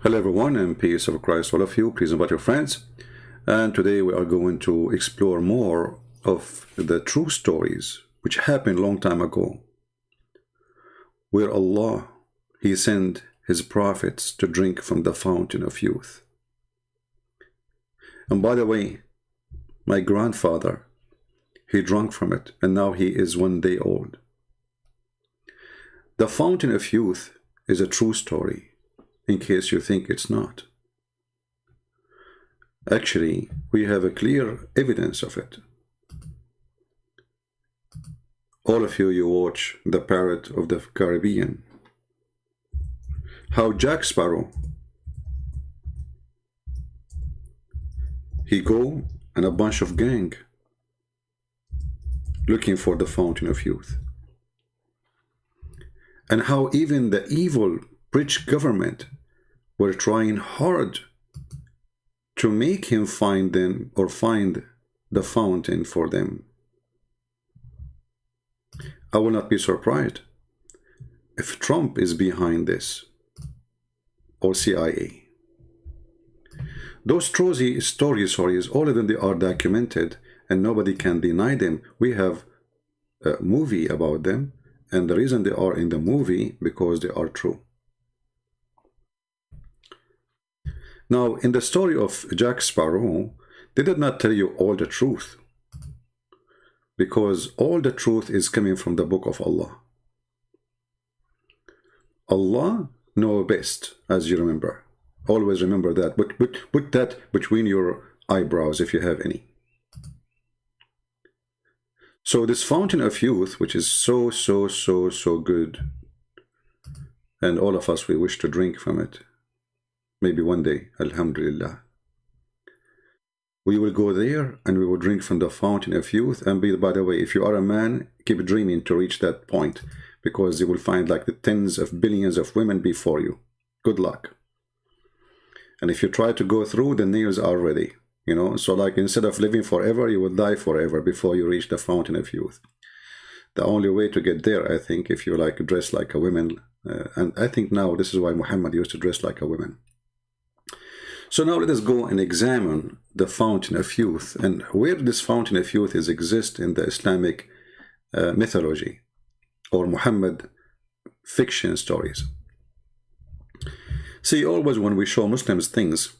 Hello everyone, and peace of Christ all of you. Please invite your friends. And today we are going to explore more of the true stories which happened a long time ago, where Allah, He sent His prophets to drink from the fountain of youth. And by the way, my grandfather, he drank from it, and now he is 1 day old. The fountain of youth is a true story, in case you think it's not. Actually, we have a clear evidence of it. All of you, you watch The Pirate of the Caribbean. How Jack Sparrow, he go and a bunch of gang looking for the fountain of youth. And how even the evil British government were trying hard to make him find them or find the fountain for them. I will not be surprised if Trump is behind this, or CIA. Those stories, all of them, they are documented and nobody can deny them. We have a movie about them, and the reason they are in the movie because they are true. Now, in the story of Jack Sparrow, they did not tell you all the truth, because all the truth is coming from the book of Allah. Allah knows best, as you remember. Always remember that. But put that between your eyebrows if you have any. So this fountain of youth, which is so good, and all of us, we wish to drink from it. Maybe one day, alhamdulillah. We will go there and we will drink from the fountain of youth. And by the way, if you are a man, keep dreaming to reach that point, because you will find like the tens of billions of women before you. Good luck. And if you try to go through, the nails are ready. You know, so like instead of living forever, you will die forever before you reach the fountain of youth. The only way to get there, I think, if you like dress like a woman, and I think now this is why Muhammad used to dress like a woman. So now let us go and examine the fountain of youth and where this fountain of youth is exist in the Islamic mythology or Muhammad fiction stories. See, always when we show Muslims things,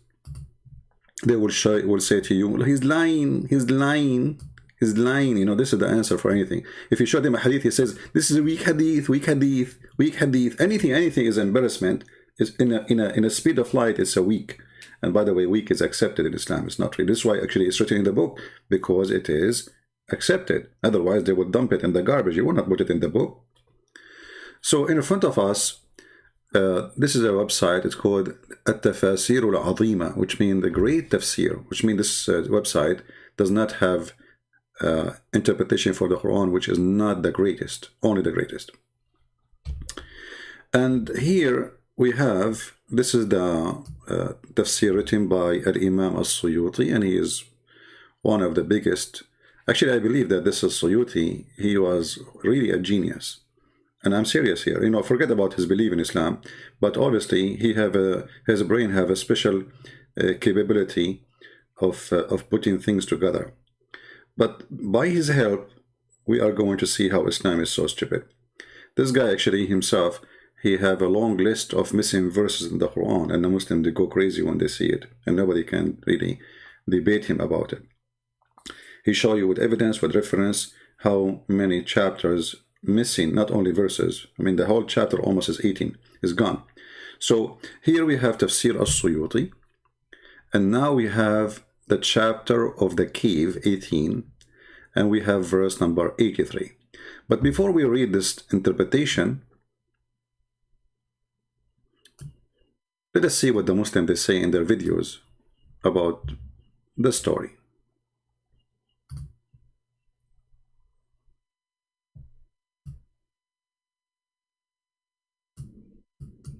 they will say to you, well, he's lying, he's lying, he's lying. You know, this is the answer for anything. If you show them a hadith, he says, this is a weak hadith, weak hadith, weak hadith. Anything is embarrassment. Is in a speed of light, it's a weak. And by the way, weak is accepted in Islam. It's not really. This is why actually it's written in the book, because it is accepted. Otherwise, they would dump it in the garbage. You would not put it in the book. So in front of us, this is a website. It's called At-Tafasir al-Azima, which means the great tafsir, which means this website does not have interpretation for the Quran, which is not the greatest, only the greatest. And here we have, this is the tafsir written by Al-Imam al-Suyuti, and he is one of the biggest. Actually, I believe that this is Suyuti. He was really a genius. And I'm serious here. You know, forget about his belief in Islam, but obviously he his brain have a special capability of putting things together. But by his help, we are going to see how Islam is so stupid. This guy actually himself, he have a long list of missing verses in the Quran, and the Muslims, they go crazy when they see it, and nobody can really debate him about it. He show you with evidence, with reference, how many chapters missing, not only verses. I mean, the whole chapter almost is 18, is gone. So here we have Tafsir al-Suyuti, and now we have the chapter of the cave, 18, and we have verse number 83. But before we read this interpretation, let us see what the Muslims, they say in their videos about the story.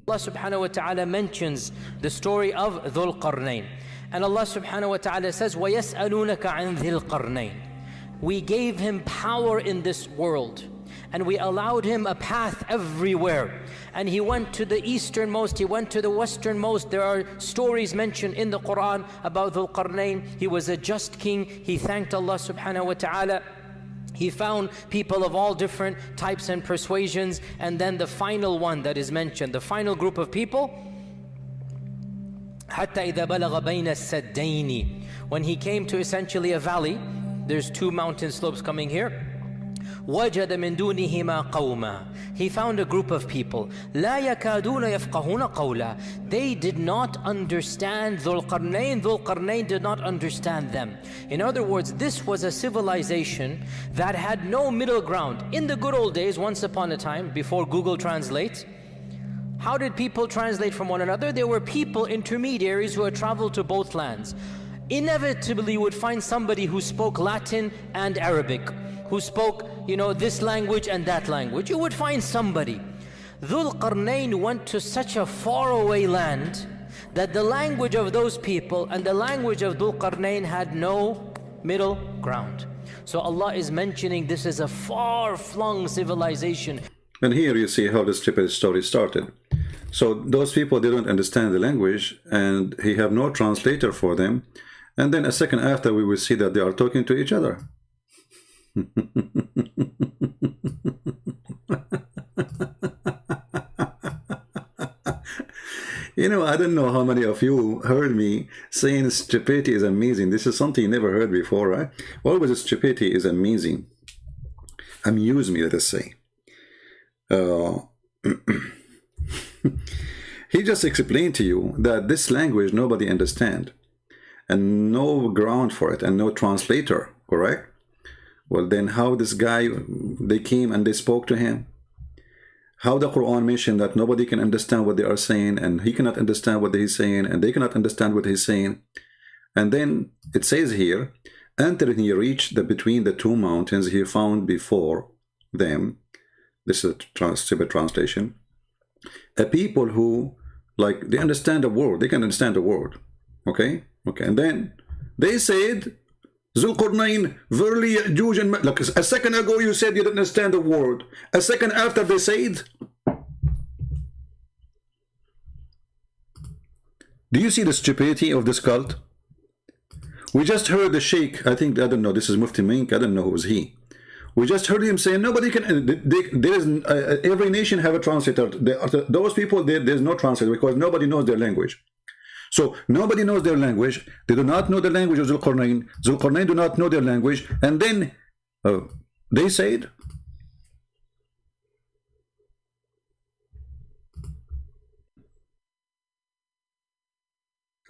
Allah subhanahu wa ta'ala mentions the story of Dhul-Qarnayn. And Allah subhanahu wa ta'ala says, وَيَسْأَلُونَكَ عَنْ ذِي الْقَرْنَيْنِ. We gave him power in this world. and we allowed him a path everywhere. And he went to the easternmost, he went to the westernmost. There are stories mentioned in the Quran about Dhul-Qarnayn. He was a just king. He thanked Allah subhanahu wa ta'ala. He found people of all different types and persuasions. And then the final one that is mentioned, the final group of people, حَتَّى إِذَا بَلَغَ بَيْنَ السَّدَّيْنِ, when he came to essentially a valley. There's two mountain slopes coming here. وَجَدَ مِن دُونِهِمَا قَوْمًا, he found a group of people. لَا يَكَادُونَ يَفْقَهُونَ قَوْلًا, they did not understand Dhul-Qarnayn. Dhul-Qarnayn did not understand them. In other words, this was a civilization that had no middle ground. In the good old days, once upon a time, before Google Translate, how did people translate from one another? There were people, intermediaries, who had traveled to both lands. Inevitably you would find somebody who spoke Latin and Arabic, who spoke, this language and that language. You would find somebody. Dhul-Qarnayn went to such a faraway land that the language of those people and the language of Dhul-Qarnayn had no middle ground. So Allah is mentioning this is a far-flung civilization. And here you see how the stupid story started. So those people, they don't understand the language, and he have no translator for them. And then a second after, we will see that they are talking to each other. I don't know how many of you heard me saying stupidity is amazing. This is something you never heard before, right? Always stupidity is amazing. Amuse me, let us say. He just explained to you that this language nobody understand, and no ground for it, and no translator, correct? Well, then how this guy, they came and they spoke to him? How the Quran mentioned that nobody can understand what they are saying, and he cannot understand what he's saying, and they cannot understand what he's saying. And then it says here, until he reached between the two mountains, he found before them, this is a stupid translation, a people who, they understand the word, they can understand the word, okay? And then they said, Dhul-Qarnayn, verily Ya'juj and like a second ago you said you didn't understand the word. A second after they said, do you see the stupidity of this cult? We just heard the sheikh, I don't know, this is Mufti Mink, I don't know who's he. We just heard him saying nobody can, every nation have a translator. Those people, there's no translator because nobody knows their language. So nobody knows their language. They do not know the language of Dhul-Qarnayn. Dhul-Qarnayn do not know their language. And then they said,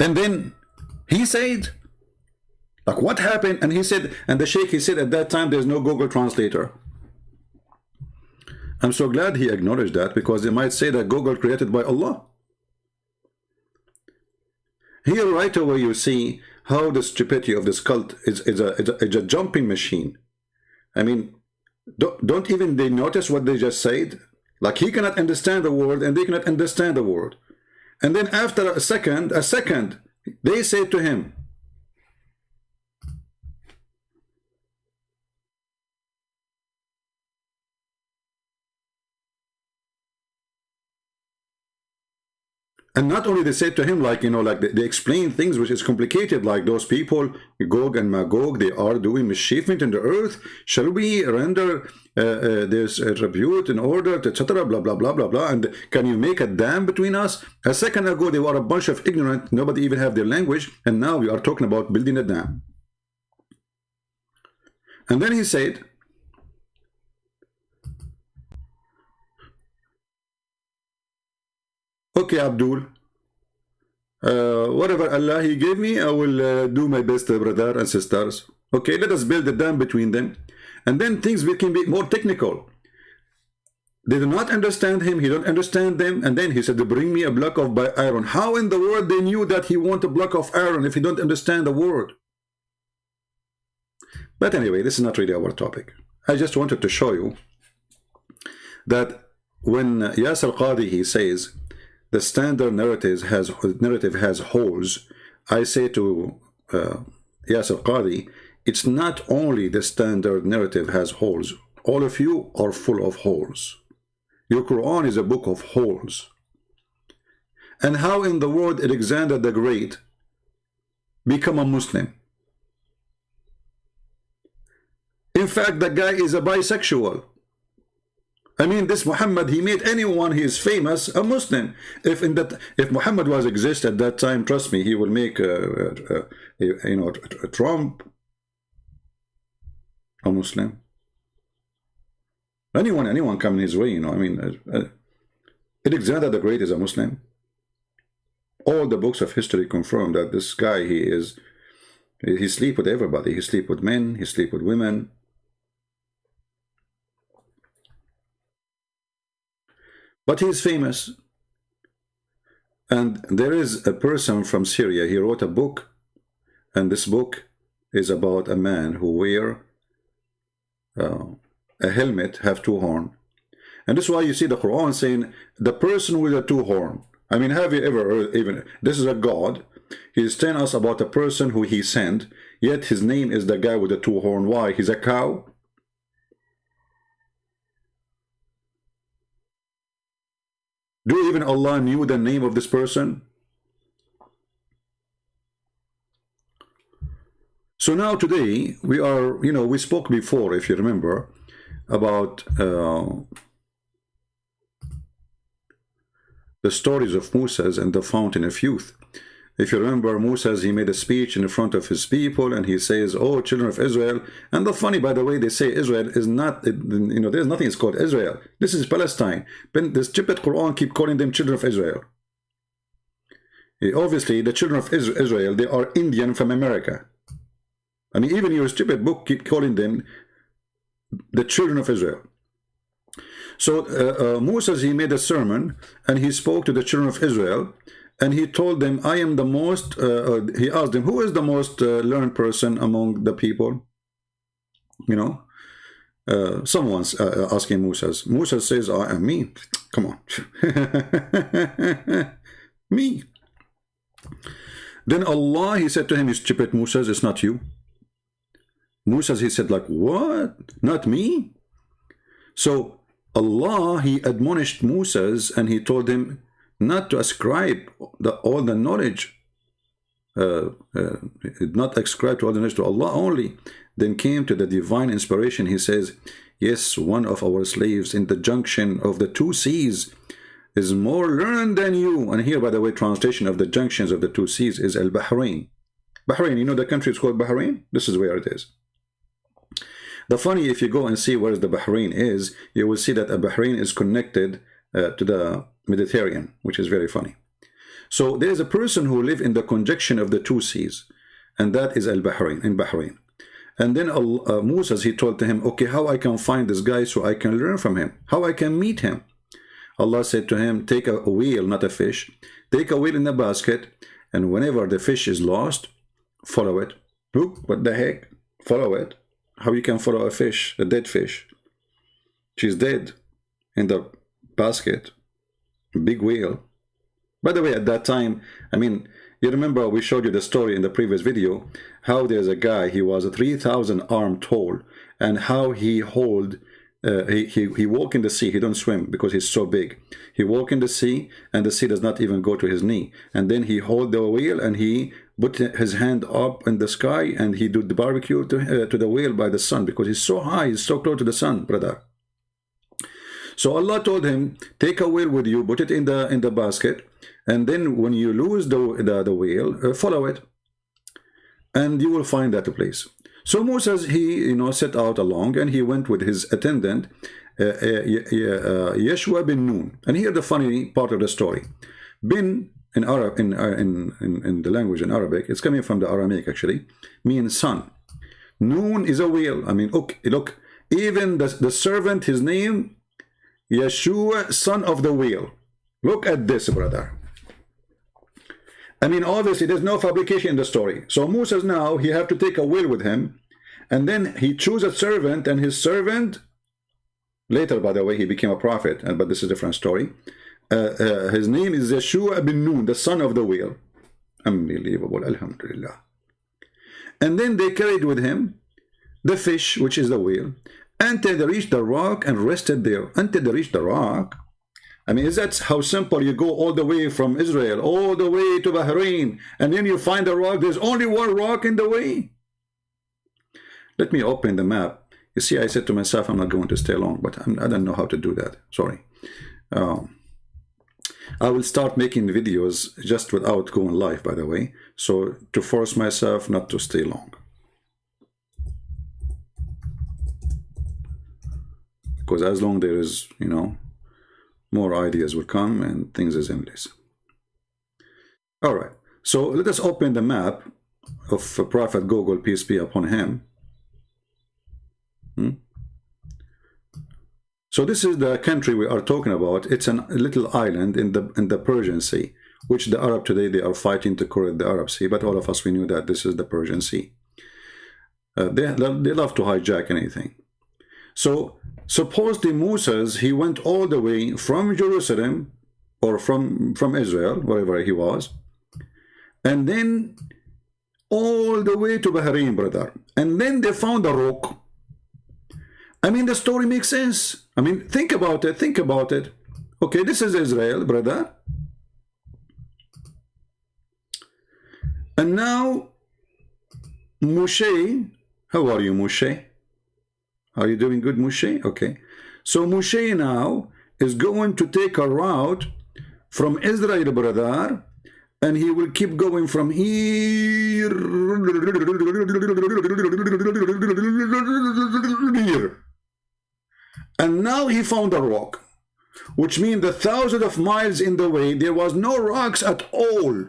and then he said, what happened? And he said, and the sheikh, he said at that time there's no Google translator. I'm so glad he acknowledged that, because they might say that Google created by Allah. Here right away you see how the stupidity of this cult is a jumping machine. I mean, don't even they notice what they just said? He cannot understand the word and they cannot understand the word. And then after a second, they say to him, and not only they said to him, they explain things which is complicated, like those people, Gog and Magog, they are doing mischievement in the earth. Shall we render this tribute in order to etc. blah blah blah blah blah? And can you make a dam between us? A second ago they were a bunch of ignorant, nobody even have their language, and now we are talking about building a dam. And then he said, okay, Abdul, whatever Allah He gave me, I will do my best, brother and sisters. Okay, let us build a dam between them. And then things can be more technical. They do not understand him, he don't understand them. And then he said, bring me a block of iron. How in the world they knew that he want a block of iron if he don't understand the word? But anyway, this is not really our topic. I just wanted to show you that when Yasir Qadi, he says, the standard narrative has holes. I say to Yasir Qadi, it's not only the standard narrative has holes. all of you are full of holes. Your Quran is a book of holes. And how in the world Alexander the Great become a Muslim? In fact, the guy is a bisexual. I mean, this Muhammad, he made anyone he is famous a Muslim. If Muhammad was exist at that time, trust me, he will make Trump a Muslim. Anyone coming his way, I mean, Alexander the Great is a Muslim. All the books of history confirm that this guy, he sleep with everybody. He sleep with men, he sleep with women. But he is famous. And there is a person from Syria, he wrote a book, and this book is about a man who wear a helmet, have two horns. And this is why you see the Quran saying, the person with a two horn. I mean, have you ever heard, even, this is a God, he is telling us about a person who he sent, yet his name is the guy with the two horn. Why? He's a cow? Do even Allah knew the name of this person? So now today, we are, we spoke before, if you remember, about the stories of Moses and the fountain of youth. If you remember, Moses, he made a speech in front of his people, and he says, oh, children of Israel. And the funny, by the way, they say Israel is not, there's nothing is called Israel. This is Palestine. But the stupid Quran keep calling them children of Israel. Obviously, the children of Israel, they are Indian from America. I mean, even your stupid book keep calling them the children of Israel. So Moses, he made a sermon, and he spoke to the children of Israel, and he told them, I am the most, he asked them, who is the most learned person among the people? Someone's asking Moses. Moses says, I am me. Come on. Me. Then Allah, he said to him, you stupid Moses, it's not you. Moses, he said, like, what? Not me? So Allah, he admonished Moses, and he told him not to ascribe all the knowledge, not ascribe to all the knowledge to Allah only. Then came to the divine inspiration. He says, yes, one of our slaves in the junction of the two seas is more learned than you. And here, by the way, translation of the junctions of the two seas is al-Bahrain. Bahrain, the country is called Bahrain? This is where it is. The funny, if you go and see where the Bahrain is, you will see that Bahrain is connected to the Mediterranean, which is very funny. So there is a person who lives in the conjunction of the two seas, and that is al-Bahrain, in Bahrain. And then Moses, he told to him, okay, how I can find this guy so I can learn from him, how I can meet him. Allah said to him, take a wheel, not a fish, take a wheel in a basket, and whenever the fish is lost, follow it. Look, what the heck? Follow it. How you can follow a fish, a dead fish? She's dead in the basket. Big whale. By the way, at that time, I mean, you remember we showed you the story in the previous video, how there's a guy, he was 3,000 arms tall, and how he hold, he walk in the sea, he don't swim because he's so big. He walk in the sea, and the sea does not even go to his knee. And then he hold the wheel, and he put his hand up in the sky, and he do the barbecue to the whale by the sun, because he's so high, he's so close to the sun, brother. So Allah told him, take a whale with you, put it in the basket, and then when you lose the whale, follow it, and you will find that place. So Moses, he set out along, and he went with his attendant, Yeshua bin Nun. And here the funny part of the story. Bin in Arab, in the language in Arabic, it's coming from the Aramaic actually, means son. Nun is a whale. I mean, look, even the servant, his name, Yeshua, son of the whale. Look at this, brother. I mean, obviously, there's no fabrication in the story. So Moses now, he have to take a whale with him, and then he choose a servant, and his servant, later, by the way, he became a prophet, but this is a different story. His name is Yeshua bin Nun, the son of the whale. Unbelievable, alhamdulillah. And then they carried with him the fish, which is the whale, until they reached the rock and rested there. Until they reached the rock. I mean, is that how simple? You go all the way from Israel, all the way to Bahrain, and then you find a rock. There's only one rock in the way. Let me open the map. You see, I said to myself, I'm not going to stay long, but I don't know how to do that. Sorry. I will start making videos just without going live, by the way, so to force myself not to stay long. Because as long there is, you know, more ideas will come and things is endless. All right, so let us open the map of Prophet Google, peace be upon him. So this is the country we are talking about. It's a little island in the Persian Sea, which the Arab today, they are fighting to correct the Arab Sea, but all of us, we knew that this is the Persian Sea. They love to hijack anything. So supposedly Moses, he went all the way from Jerusalem, or from Israel, wherever he was, and then all the way to Bahrain, brother. And then they found a rock. I mean, the story makes sense. I mean, think about it. Think about it. Okay, this is Israel, brother. And now, Moshe, how are you, Moshe? Are you doing good, Moshe? Okay. So Moshe now is going to take a route from Israel, brother, and he will keep going from here. And now he found a rock, which means the thousands of miles in the way, there was no rocks at all.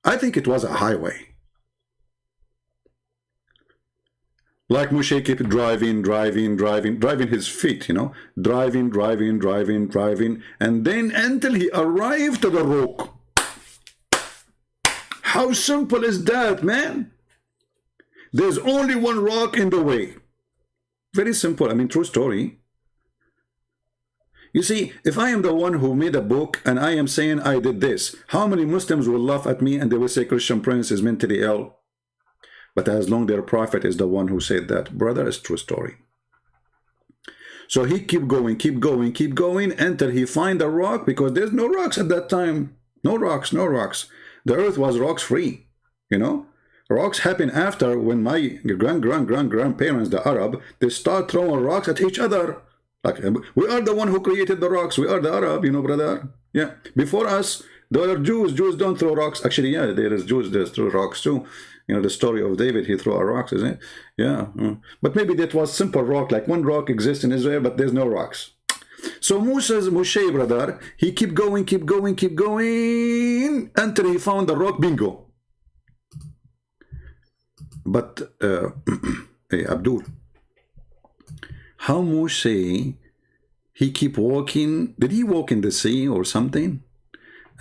I think it was a highway. Like Moshe kept driving his feet, you know, driving, and then until he arrived to the rock. How simple is that, man? There's only one rock in the way. Very simple. I mean, true story. You see, if I am the one who made a book and I am saying I did this, how many Muslims will laugh at me and they will say Christian Prince is mentally ill? But as long their prophet is the one who said that, brother, it's true story. So he keep going until he find a rock, because there's no rocks at that time. No rocks. The earth was rocks free, you know. Rocks happen after, when my grandparents, the Arab, they start throwing rocks at each other. Like, we are the one who created the rocks. We are the Arab, you know, brother. Yeah. Before us, there are Jews. Jews don't throw rocks. Actually, yeah, there is Jews. They throw rocks too. You know, the story of David, he threw a rocks, isn't it? Yeah. But maybe that was simple rock. Like one rock exists in Israel, but there's no rocks. So Moshe, brother, he keep going until he found the rock. Bingo. But, hey, Abdul, how Moshe, he keep walking? Did he walk in the sea or something?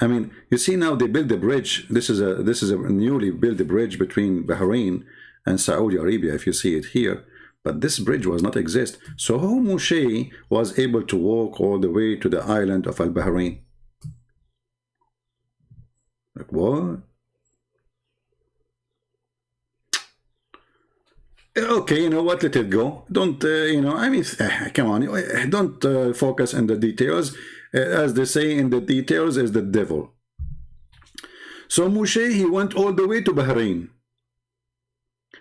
I mean, you see now they build a bridge. This is a newly built bridge between Bahrain and Saudi Arabia, if you see it here. But this bridge was not exist. So how Moshe was able to walk all the way to the island of Al-Bahrain? Like what? Okay, you know what, let it go. Don't, you know, I mean, come on, don't focus on the details. As they say, in the details is the devil. So Moshe, he went all the way to Bahrain.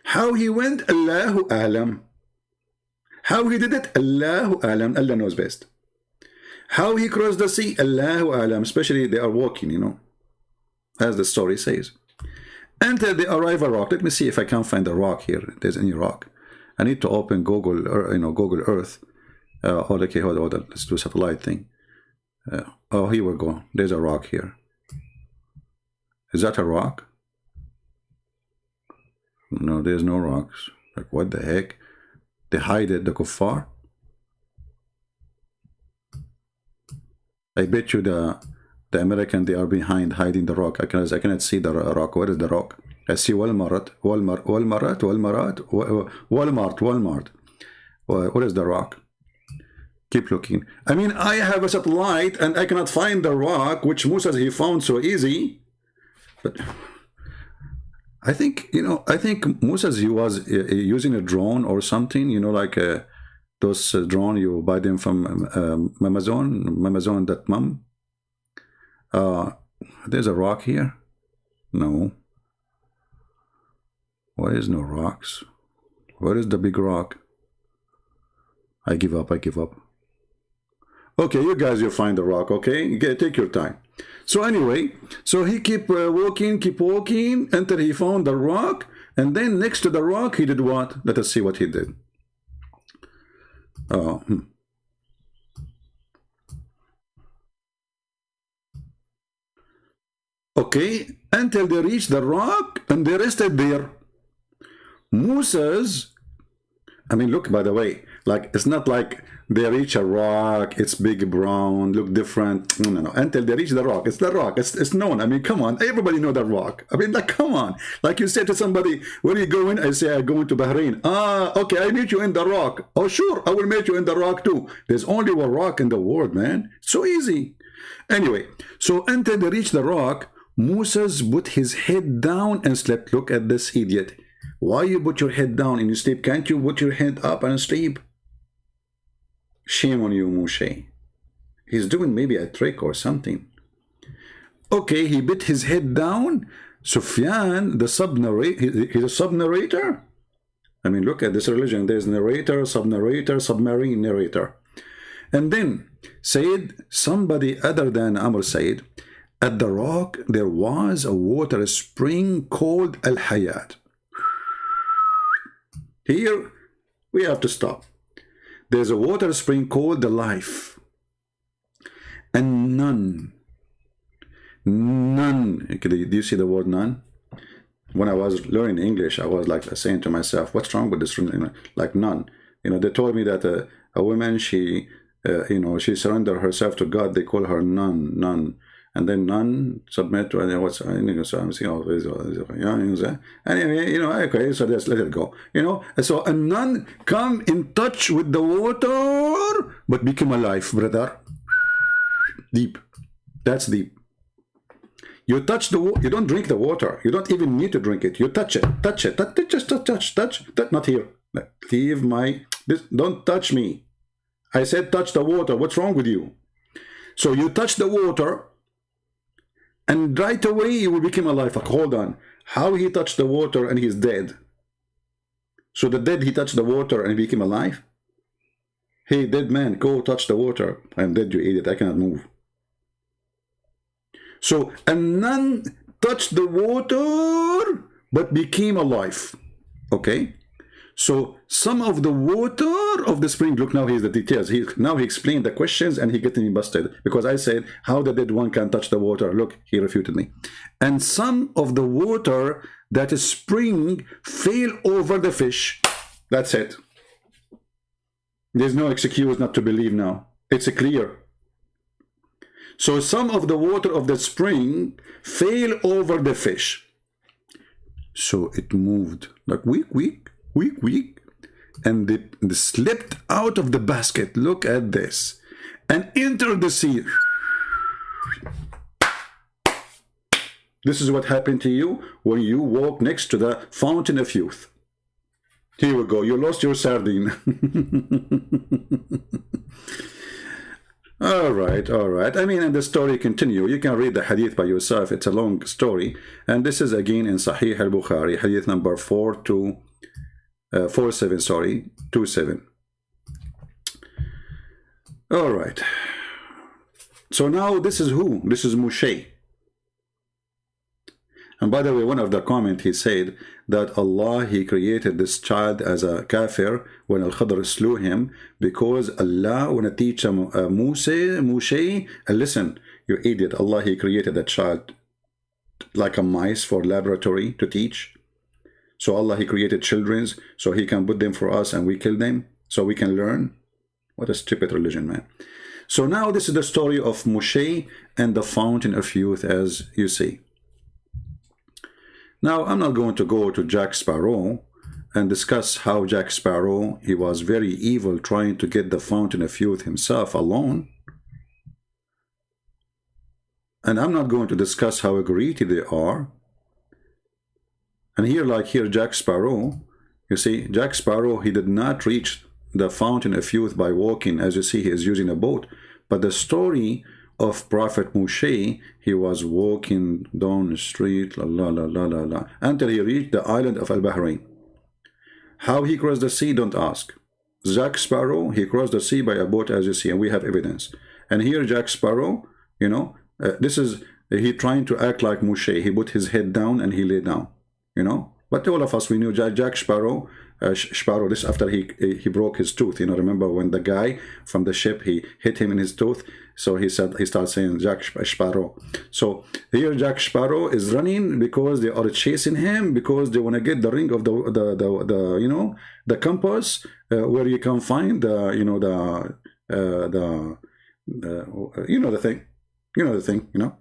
How he went, Allahu Alam. How he did it, Allahu Alam, Allah knows best. How he crossed the sea, Allahu Alam, especially they are walking, you know, as the story says. Until they arrive a rock. Let me see if I can find a rock here. If there's any rock. I need to open Google, or, you know, Google Earth. Hold on. Let's do a satellite thing. Oh, here we go. There's a rock here. Is that a rock? No, there's no rocks. Like, what the heck? They hide it, the kuffar. I bet you the American, they are behind hiding the rock. I cannot see the rock. Where is the rock? I see Walmart. What is the rock? Keep looking. I mean, I have a satellite and I cannot find the rock, which Moses, he found so easy. But I think, you know, I think Moses, he was using a drone or something, you know, like Those drone, you buy them from Amazon.mum. There's a rock here. No. Why is no rocks? Where is the big rock? I give up. I give up. Okay, you guys, you find the rock. Okay, take your time. So anyway, so he keep walking until he found the rock, and then next to the rock he did what? Let us see what he did. Okay, until they reached the rock and they rested there. Moses, I mean, look, by the way, like, it's not like they reach a rock, it's big, brown, look different. No. Until they reach the rock, it's the rock. It's known. I mean, come on, everybody know that rock. I mean, like, come on. Like you say to somebody, where are you going? I say, I'm going to Bahrain. Ah, okay, I meet you in the rock. Oh, sure, I will meet you in the rock too. There's only one rock in the world, man. So easy. Anyway, so until they reach the rock, Moses put his head down and slept. Look at this idiot. Why you put your head down and you sleep? Can't you put your head up and sleep? Shame on you, Moshe. He's doing maybe a trick or something. Okay, he put his head down. Sufyan, the sub-narrator, he's a sub-narrator. I mean, look at this religion. There's narrator, sub-narrator, submarine narrator. And then said, somebody other than Amr said, at the rock there was a water spring called Al-Hayat. Here we have to stop. There's a water spring called the life. And none. Do you see the word none? When I was learning English, I was like saying to myself, what's wrong with this? Like none. You know, they told me that a woman, she, she surrendered herself to God. They call her none. And then none submit to what's anyway, okay, so let's let it go. So a none come in touch with the water but become alive, brother. Deep. That's deep. You touch the water, you don't drink the water, you don't even need to drink it, you touch it, just touch, not here. Leave don't touch me. I said touch the water. What's wrong with you? So you touch the water, and right away you will become alive. Like, hold on. How he touched the water and he's dead? So the dead, he touched the water and became alive? Hey, dead man, go touch the water. I'm dead, you idiot. I cannot move. So a nun touched the water but became alive. Okay? So some of the water of the spring, look, now here's the details. Now he explained the questions and he getting me busted because I said, how the dead one can touch the water? Look, he refuted me. And some of the water that is spring fell over the fish. That's it. There's no excuse not to believe now. It's clear. So some of the water of the spring fell over the fish. So it moved like weak. And they slipped out of the basket. Look at this. And entered the sea. This is what happened to you when you walk next to the fountain of youth. Here we go. You lost your sardine. All right. I mean, and the story continue. You can read the hadith by yourself. It's a long story. And this is again in Sahih al-Bukhari, hadith number 27. All right. So now this is who? This is Moshe. And by the way, one of the comments, he said that Allah, he created this child as a kafir when Al-Khadr slew him because Allah want to teach Moshe, listen, you idiot, Allah, he created that child like a mice for laboratory to teach. So Allah, he created children so he can put them for us and we kill them so we can learn. What a stupid religion, man. So now this is the story of Moshe and the fountain of youth, as you see. Now, I'm not going to go to Jack Sparrow and discuss how Jack Sparrow, he was very evil trying to get the fountain of youth himself alone. And I'm not going to discuss how greedy they are. And here, like here, Jack Sparrow, you see, Jack Sparrow, he did not reach the fountain of youth by walking. As you see, he is using a boat. But the story of Prophet Moshe, he was walking down the street, until he reached the island of Al-Bahrain. How he crossed the sea, don't ask. Jack Sparrow, he crossed the sea by a boat, as you see, and we have evidence. And here Jack Sparrow, you know, this is, he trying to act like Moshe. He put his head down and he lay down, you know. But all of us, we knew Jack Sparrow, this after he broke his tooth. You know, remember when the guy from the ship, he hit him in his tooth. So he started saying Jack Sparrow. So here Jack Sparrow is running because they are chasing him, because they want to get the ring of the you know, the compass, where you can find the, you know, you know, the thing, you know.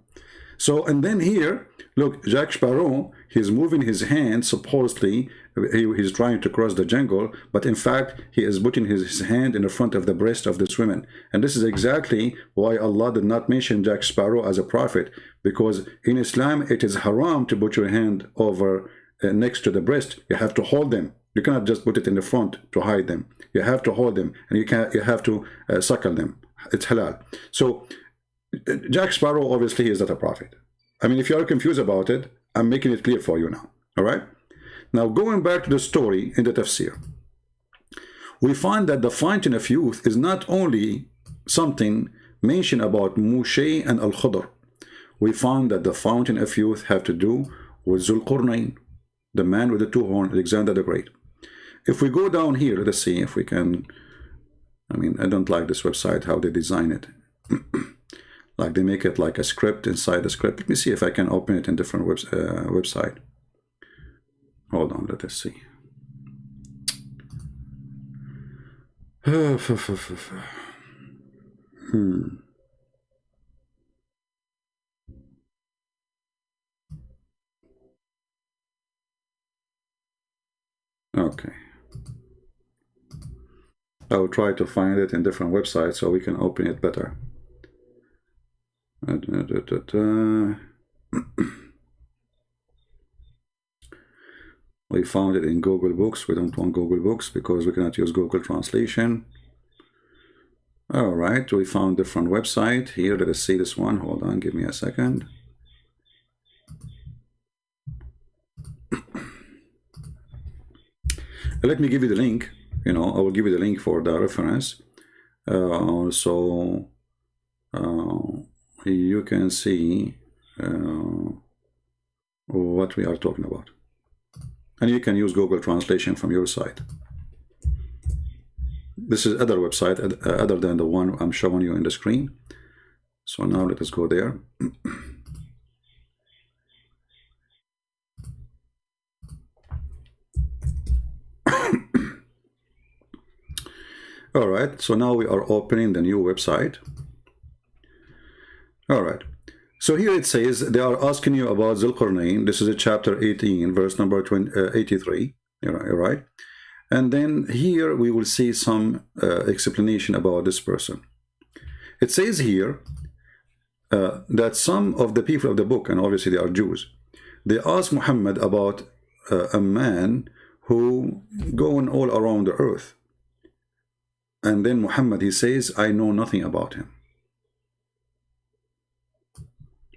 So, and then here, look, Jack Sparrow, he's moving his hand, supposedly, he's trying to cross the jungle, but in fact, he is putting his hand in the front of the breast of this woman. And this is exactly why Allah did not mention Jack Sparrow as a prophet, because in Islam, it is haram to put your hand over next to the breast. You have to hold them. You cannot just put it in the front to hide them. You have to hold them, and you have to suckle them. It's halal. So, Jack Sparrow, obviously, he is not a prophet. I mean, if you are confused about it, I'm making it clear for you now. All right? Now, going back to the story in the tafsir, we find that the fountain of youth is not only something mentioned about Moshe and Al-Khudr. We find that the fountain of youth have to do with Dhul-Qarnayn, the man with the two horns, Alexander the Great. If we go down here, let's see if we can. I mean, I don't like this website, how they design it. Like they make it like a script inside the script. Let me see if I can open it in different website. Hold on, let us see. Okay. I will try to find it in different websites so we can open it better. We found it in Google Books. We don't want Google Books because we cannot use Google Translation. All right, we found different website here. Let us see this one. Hold on, give me a second. Let me give you the link. You know, I will give you the link for the reference. So you can see what we are talking about. And you can use Google Translation from your side. This is other website other than the one I'm showing you in the screen. So now let us go there. All right, so now we are opening the new website. All right, so here it says they are asking you about Dhul-Qarnayn. This is a chapter 18, verse number 83. Right? And then here we will see some explanation about this person. It says here that some of the people of the book, and obviously they are Jews, they ask Muhammad about a man who going all around the earth. And then Muhammad, he says, I know nothing about him.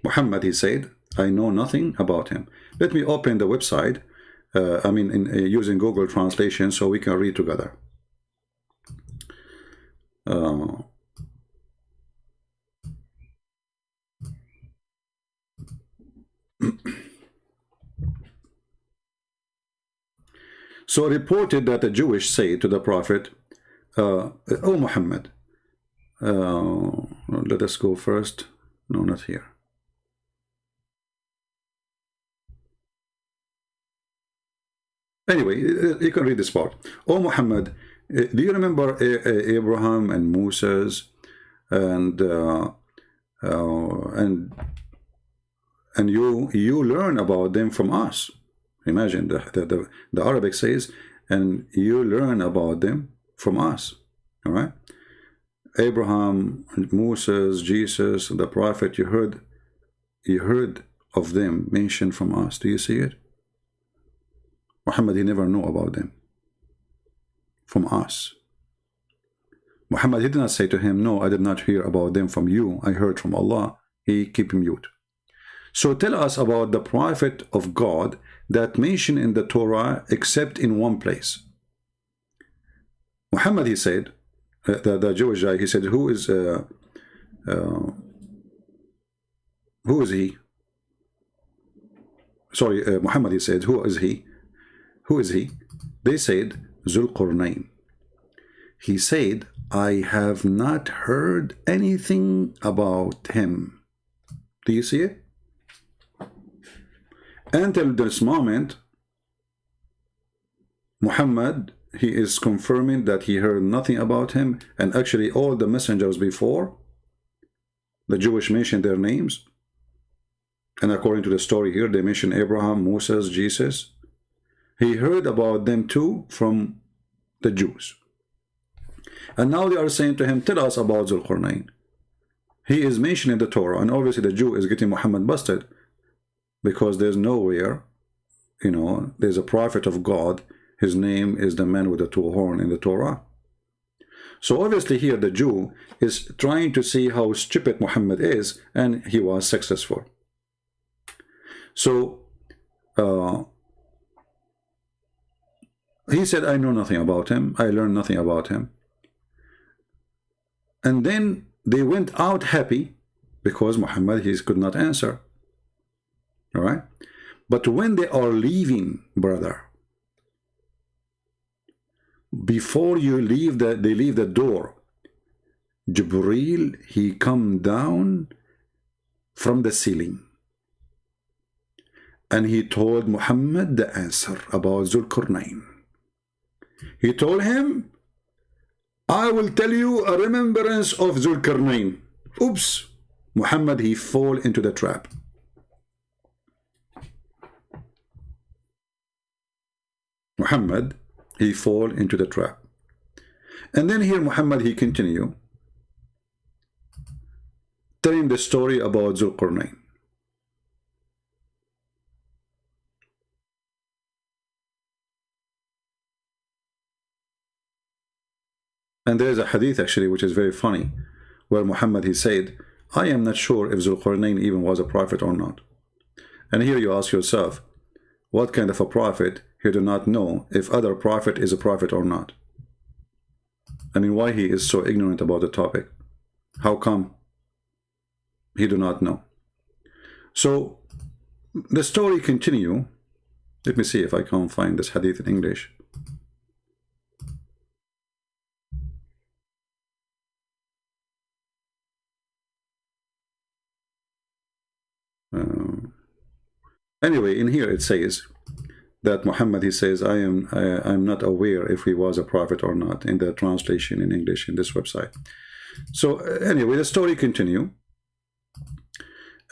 Muhammad, he said, I know nothing about him. Let me open the website, using Google Translation so we can read together. So reported that a Jewish said to the Prophet, oh Muhammad, let us go first. No, not here. Anyway, you can read this part. Oh Muhammad, do you remember Abraham and Moses and you learn about them from us? Imagine the Arabic says, and you learn about them from us. All right, Abraham, Moses, Jesus, the Prophet. You heard of them mentioned from us. Do you see it? Muhammad, he never knew about them from us. Muhammad, he did not say to him, no, I did not hear about them from you. I heard from Allah. He kept mute. So tell us about the prophet of God that mentioned in the Torah except in one place. Muhammad, he said, the Jewish guy, he said, who is he? Sorry, Muhammad, he said, who is he? Who is he? They said, Dhul-Qarnayn. He said, I have not heard anything about him. Do you see it? Until this moment, Muhammad, he is confirming that he heard nothing about him, and actually all the messengers before, the Jewish mentioned their names, and according to the story here, they mention Abraham, Moses, Jesus. He heard about them too from the Jews. And now they are saying to him, tell us about Dhul-Qarnayn. He is mentioned in the Torah, and obviously the Jew is getting Muhammad busted, because there's nowhere, you know, there's a prophet of God, his name is the man with the two horns in the Torah. So obviously here the Jew is trying to see how stupid Muhammad is, and he was successful. So he said, I know nothing about him, I learned nothing about him. And then they went out happy because Muhammad, he could not answer. All right? But when they are leaving, brother, before you leave they leave the door, Jibreel, he come down from the ceiling. And he told Muhammad the answer about Dhul-Qarnayn. He told him, I will tell you a remembrance of Dhul-Qarnayn. Oops. Muhammad, he fall into the trap. Muhammad, he fall into the trap. And then here Muhammad, he continue telling the story about Dhul-Qarnayn. And there is a hadith actually which is very funny, where Muhammad, he said, I am not sure if Dhul-Qarnayn even was a prophet or not. And here you ask yourself, what kind of a prophet he do not know if other prophet is a prophet or not? I mean, why he is so ignorant about the topic? How come he do not know? So the story continue. Let me see if I can find this hadith in English. Anyway, in here it says that Muhammad, he says, I'm not aware if he was a prophet or not, in the translation in English in this website. So anyway, the story continue.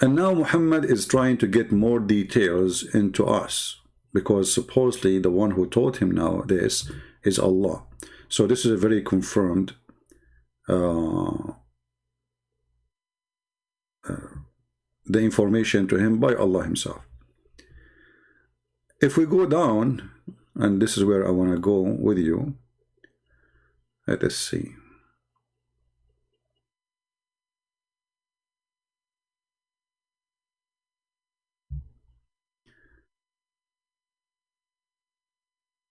And now Muhammad is trying to get more details into us, because supposedly the one who taught him now this is Allah. So this is a very confirmed the information to him by Allah himself. If we go down, and this is where I want to go with you, let us see.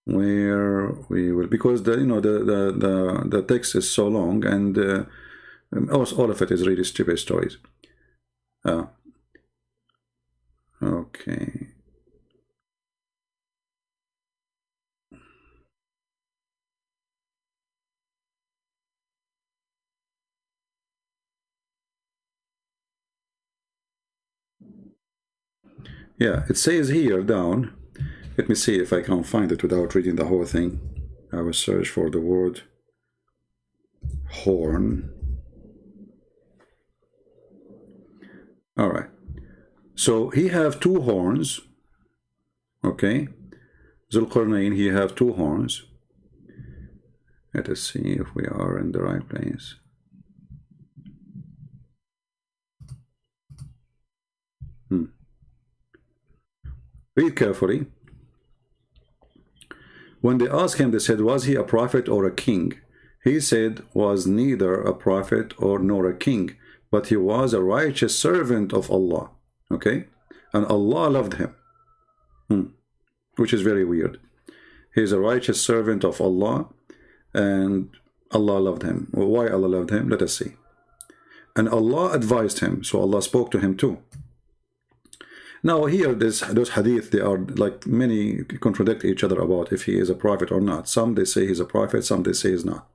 Where we will, because the the text is so long, and all of it is really stupid stories. Okay. Yeah, it says here down. Let me see if I can find it without reading the whole thing. I will search for the word horn. All right. So he have two horns. Okay. Dhul-Qarnayn, he have two horns. Let us see if we are in the right place. Read carefully. When they asked him, they said, was he a prophet or a king? he said, was neither a prophet or nor a king, but he was a righteous servant of Allah. Okay? And Allah loved him. Which is very weird. He is a righteous servant of Allah, and Allah loved him. Well, why Allah loved him? Let us see. And Allah advised him, so Allah spoke to him too. Now here, those hadith, they are like many contradict each other about if he is a prophet or not. Some they say he's a prophet, some they say he's not.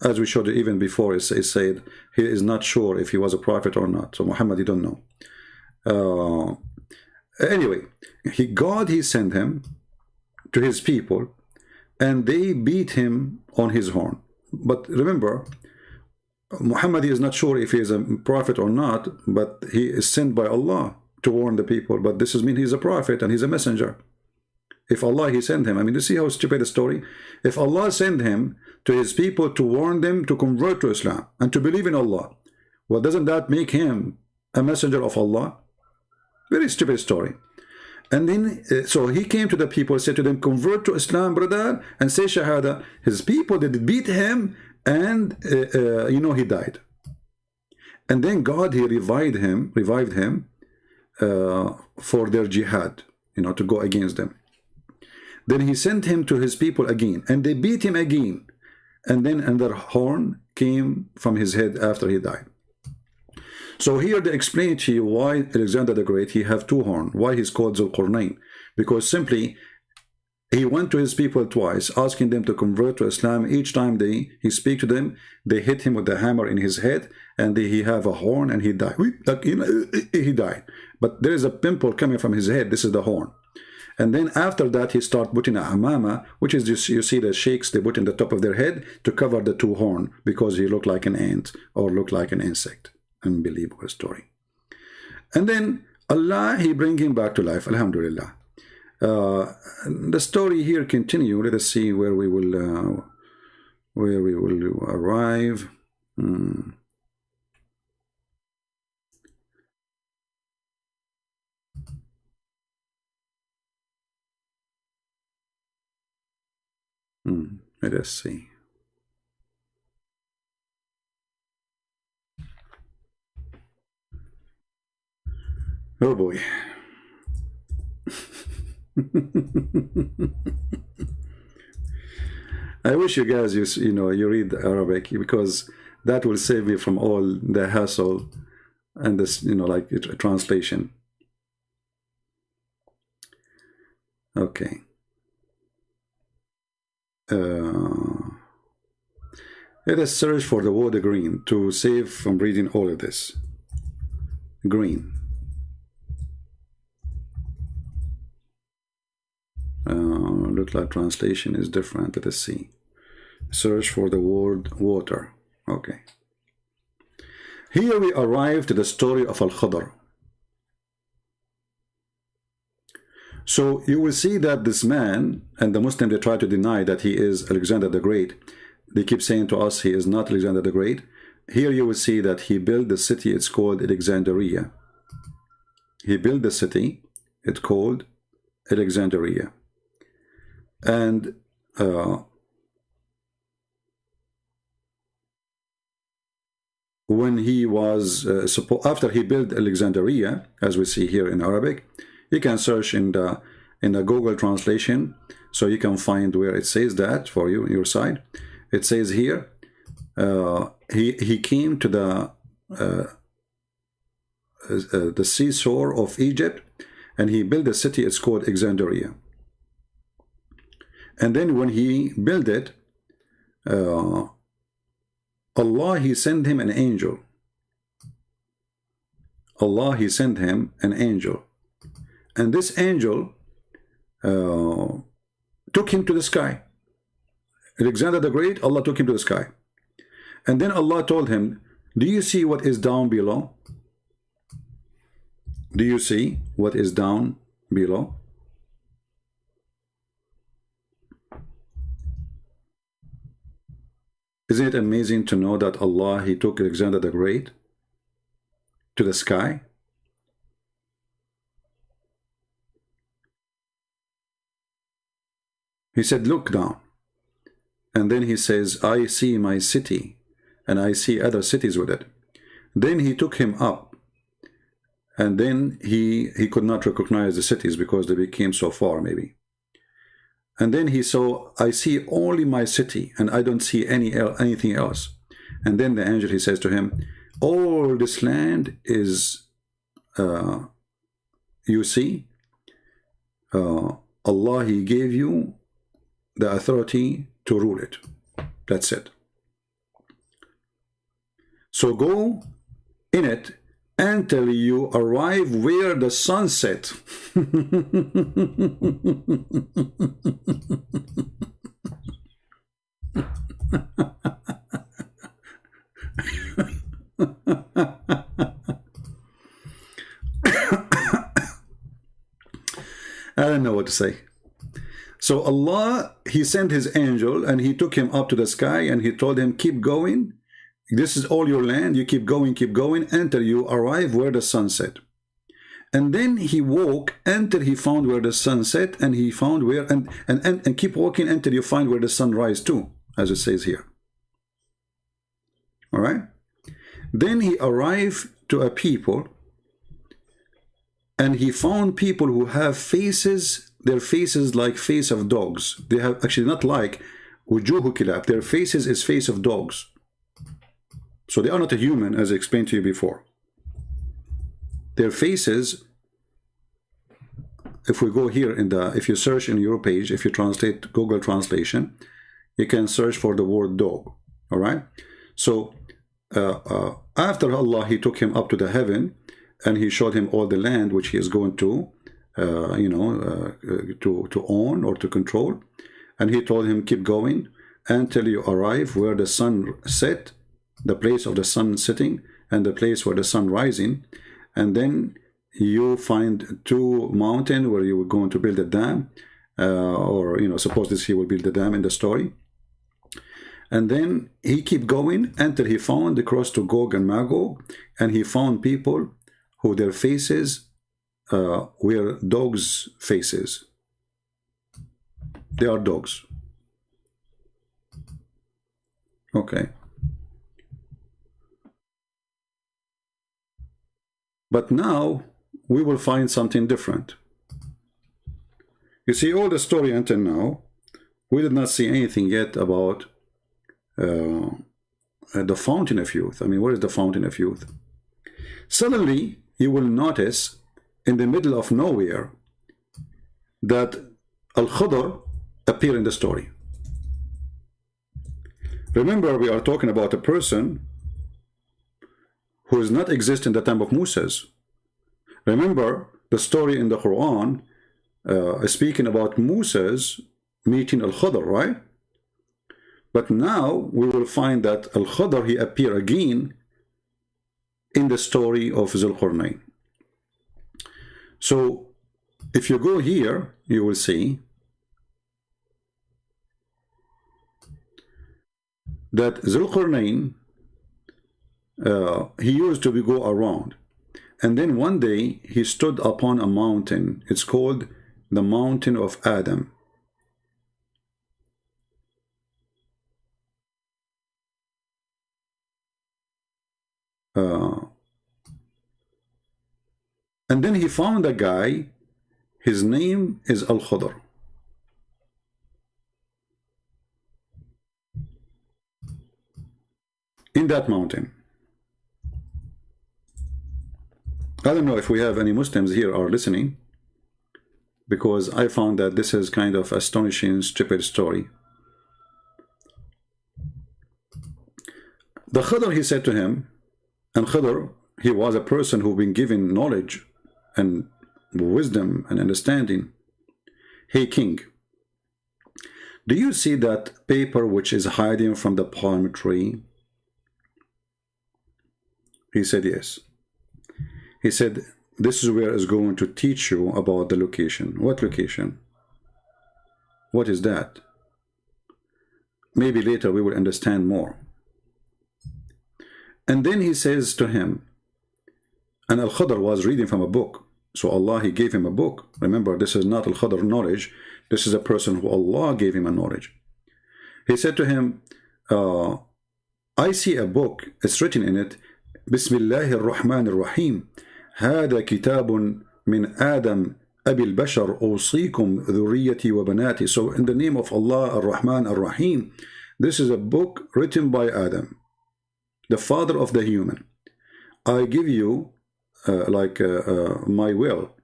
As we showed even before, it said he is not sure if he was a prophet or not. So Muhammad, you don't know. Anyway, God sent him to his people, and they beat him on his horn. But remember, Muhammad is not sure if he is a prophet or not, but he is sent by Allah to warn the people. But this means he's a prophet and he's a messenger. If Allah, he sent him. I mean, you see how stupid the story? If Allah sent him to his people to warn them to convert to Islam and to believe in Allah, well, doesn't that make him a messenger of Allah? Very stupid story. And then, so he came to the people, said to them, convert to Islam, brother, and say Shahada. His people did beat him, and he died. And then God, he revived him for their jihad, to go against them. Then he sent him to his people again, and they beat him again. And then another horn came from his head after he died. So here they explain to you why Alexander the Great, he have two horns, why he's called Dhul-Qarnayn. Because simply, he went to his people twice, asking them to convert to Islam. Each time he speak to them, they hit him with the hammer in his head, and he have a horn, and he died. He died. But there is a pimple coming from his head. This is the horn. And then after that, he start putting a hamama, which is just, you see the sheikhs, they put in the top of their head to cover the two horn, because he looked like an ant or looked like an insect. Unbelievable story. And then Allah, he bring him back to life. Alhamdulillah. The story here continue. Let us see where we will arrive. Let us see. Oh boy. I wish you guys you read Arabic, because that will save me from all the hassle and this like translation. Okay. Let us search for the word green to save from reading all of this. Green. Look like translation is different. Let us see. Search for the word water. Okay. Here we arrive to the story of al-Khadr. So you will see that this man, and the Muslims, they try to deny that he is Alexander the Great. They keep saying to us he is not Alexander the Great. Here you will see that he built the city. It's called Alexandria. He built the city. It's called Alexandria. And when he was after he built Alexandria, as we see here in Arabic, you can search in the Google translation, so you can find where it says that for you on your side. It says here he came to the seashore of Egypt, and he built a city. It's called Alexandria. And then when he built it, Allah, he sent him an angel. Allah, he sent him an angel. And this angel took him to the sky. Alexander the Great, Allah took him to the sky. And then Allah told him, do you see what is down below? Do you see what is down below? Isn't it amazing to know that Allah, he took Alexander the Great to the sky? He said, look down. And then he says, I see my city, and I see other cities with it. Then he took him up, and then he could not recognize the cities because they became so far, maybe. And then he saw, I see only my city, and I don't see anything else. And then the angel, he says to him, all this land is, you see, Allah, He gave you the authority to rule it. That's it. So go in it until you arrive where the sun set. I don't know what to say. So Allah, He sent His angel and He took him up to the sky and He told him, keep going. This is all your land. You keep going until you arrive where the sun set. And then he walked until he found where the sun set, and he found where, and keep walking until you find where the sun rise too, as it says here. All right. Then he arrived to a people, and he found people who have faces, their faces like face of dogs. They have actually not like wujuhu kilab. Their faces is face of dogs. So they are not a human, as I explained to you before. Their faces, if we go here in the, if you search in your page, if you translate Google translation, you can search for the word dog. All right. So after Allah, He took him up to the heaven, and He showed him all the land which he is going to, to own or to control. And He told him, keep going until you arrive where the sun set, the place of the sun setting, and the place where the sun rising. And then you find two mountains where you were going to build a dam, or suppose this he will build the dam in the story. And then he keep going until he found across to Gog and Magog, and he found people who their faces were dogs' faces. They are dogs. Okay. But now we will find something different. You see, all the story until now, we did not see anything yet about the fountain of youth. I mean, what is the fountain of youth? Suddenly, you will notice in the middle of nowhere that al-Khidr appear in the story. Remember, we are talking about a person who does not exist in the time of Moses. Remember the story in the Quran speaking about Moses meeting al-Khidr, right? But now we will find that al-Khidr, he appear again in the story of Dhul-Qarnayn. So if you go here, you will see that Dhul-Qarnayn, he used to go around, and then one day he stood upon a mountain. It's called the mountain of Adam. And then he found a guy, his name is al-Khidr. In that mountain. I don't know if we have any Muslims here are listening, because I found that this is kind of astonishing, stupid story. The Khidr, he said to him, and Khidr, he was a person who been given knowledge and wisdom and understanding. Hey king, do you see that paper which is hiding from the palm tree? He said, yes. He said, this is where is going to teach you about the location. What location? What is that? Maybe later we will understand more. And then he says to him, and al-Khidr was reading from a book. So Allah, he gave him a book. Remember, this is not al-Khidr knowledge. This is a person who Allah gave him a knowledge. he said to him, I see a book, it's written in it, Bismillah ar-Rahman ar-Rahim, هذا كتاب من آدم أبي البشر أوصيكم ذريتي وبناتي. So in the name of Allah ar-Rahman ar-Rahim, this is a book written by Adam, the father of the human. I give you my will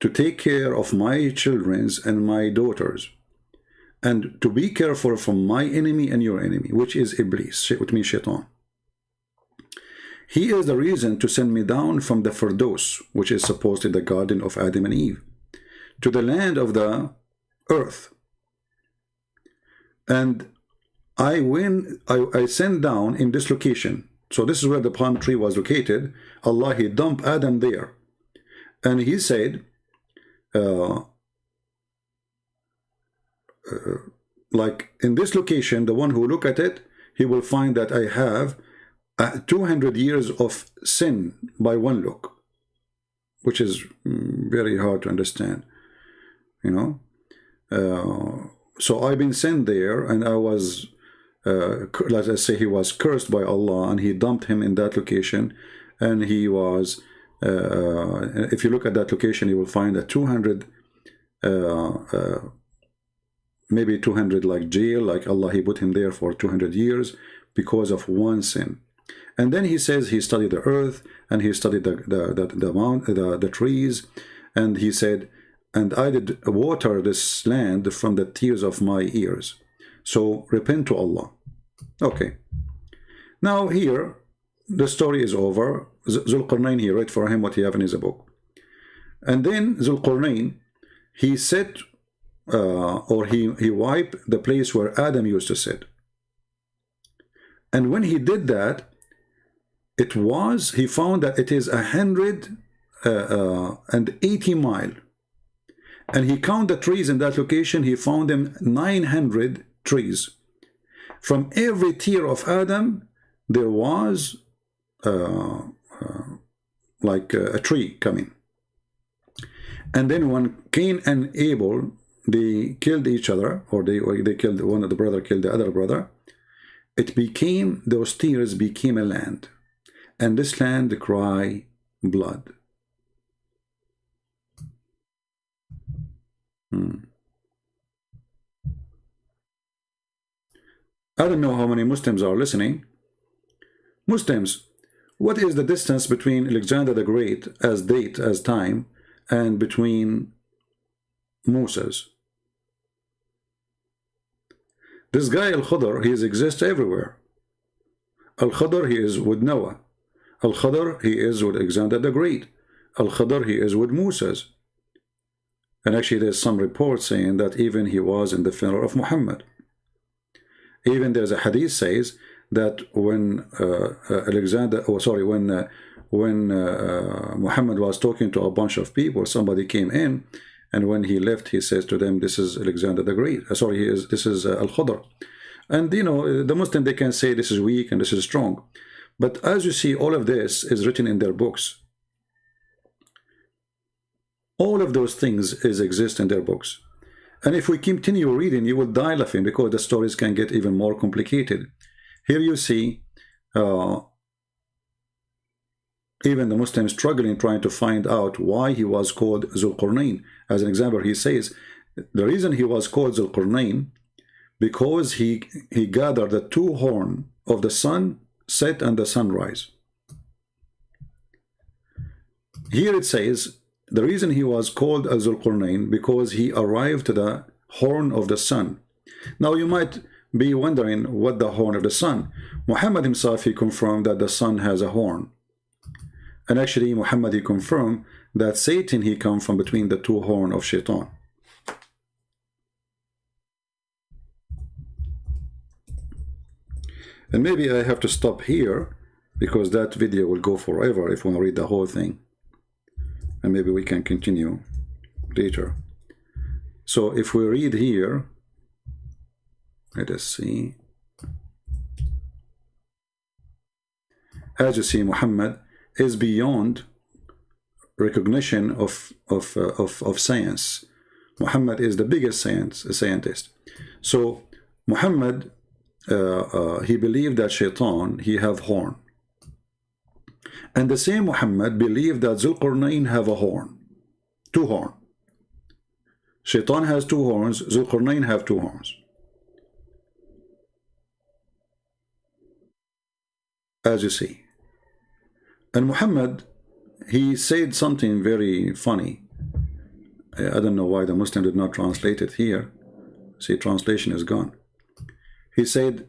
to take care of my children and my daughters, and to be careful from my enemy and your enemy, which is Iblis, which means Shaitan. He is the reason to send me down from the Firdaus, which is supposedly the garden of Adam and Eve, to the land of the earth. And I sent down in this location. So this is where the palm tree was located. Allah, he dumped Adam there. And he said, like in this location, the one who look at it, he will find that I have 200 years of sin by one look, which is very hard to understand, you know. So I've been sent there, and I was, let us say, he was cursed by Allah, and he dumped him in that location, and he was, if you look at that location, you will find that 200, maybe 200 like jail, like Allah, he put him there for 200 years because of one sin. And then he says he studied the earth, and he studied the trees, and he said, and I did water this land from the tears of my ears. So repent to Allah. Okay. Now here, the story is over. Dhul-Qarnayn, he read for him what he have in his book. And then Dhul-Qarnayn, he said, or he wiped the place where Adam used to sit. And when he did that, he found that it is 180 miles. And he counted the trees in that location, he found them 900 trees. From every tear of Adam, there was like a tree coming. And then when Cain and Abel, they killed each other, or they killed one of the brother, killed the other brother, it became, those tears became a land. And this land cry blood. I don't know how many Muslims are listening. Muslims, what is the distance between Alexander the Great as date, as time, and between Moses? This guy Al-Khadr, he exists everywhere. Al-Khadr, he is with Noah. Al-Khadr, he is with Alexander the Great. Al-Khadr, he is with Moses. And actually there's some reports saying that even he was in the funeral of Muhammad. Even there's a hadith says that when when Muhammad was talking to a bunch of people, somebody came in, and when he left, he says to them, "This is Alexander the Great. This is Al-Khadr." And you know, the Muslim, they can say this is weak and this is strong, but as you see, all of this is written in their books. All of those things exist in their books. And if we continue reading, you will die laughing, because the stories can get even more complicated. Here you see even the Muslims struggling, trying to find out why he was called Dhul-Qarnayn. As an example, he says the reason he was called Dhul-Qarnayn, because he gathered the two horns of the sun set and the sunrise. Here it says the reason he was called as Dhul-Qarnayn, because he arrived to the horn of the sun. Now you might be wondering what the horn of the sun. Muhammad himself, he confirmed that the sun has a horn. And actually Muhammad, he confirmed that Satan, he come from between the two horns of Shaitan. And maybe I have to stop here, because that video will go forever if we want to read the whole thing. And maybe we can continue later. So if we read here, let us see. As you see, Muhammad is beyond recognition of science. Muhammad is the biggest scientist. So Muhammad, he believed that Shaitan, he have horn. And the same Muhammad believed that Dhul-Qarnayn have a horn. Two horn. Shaitan has two horns, Dhul-Qarnayn have two horns. As you see. And Muhammad, he said something very funny. I don't know why the Muslim did not translate it here. See, translation is gone. He said,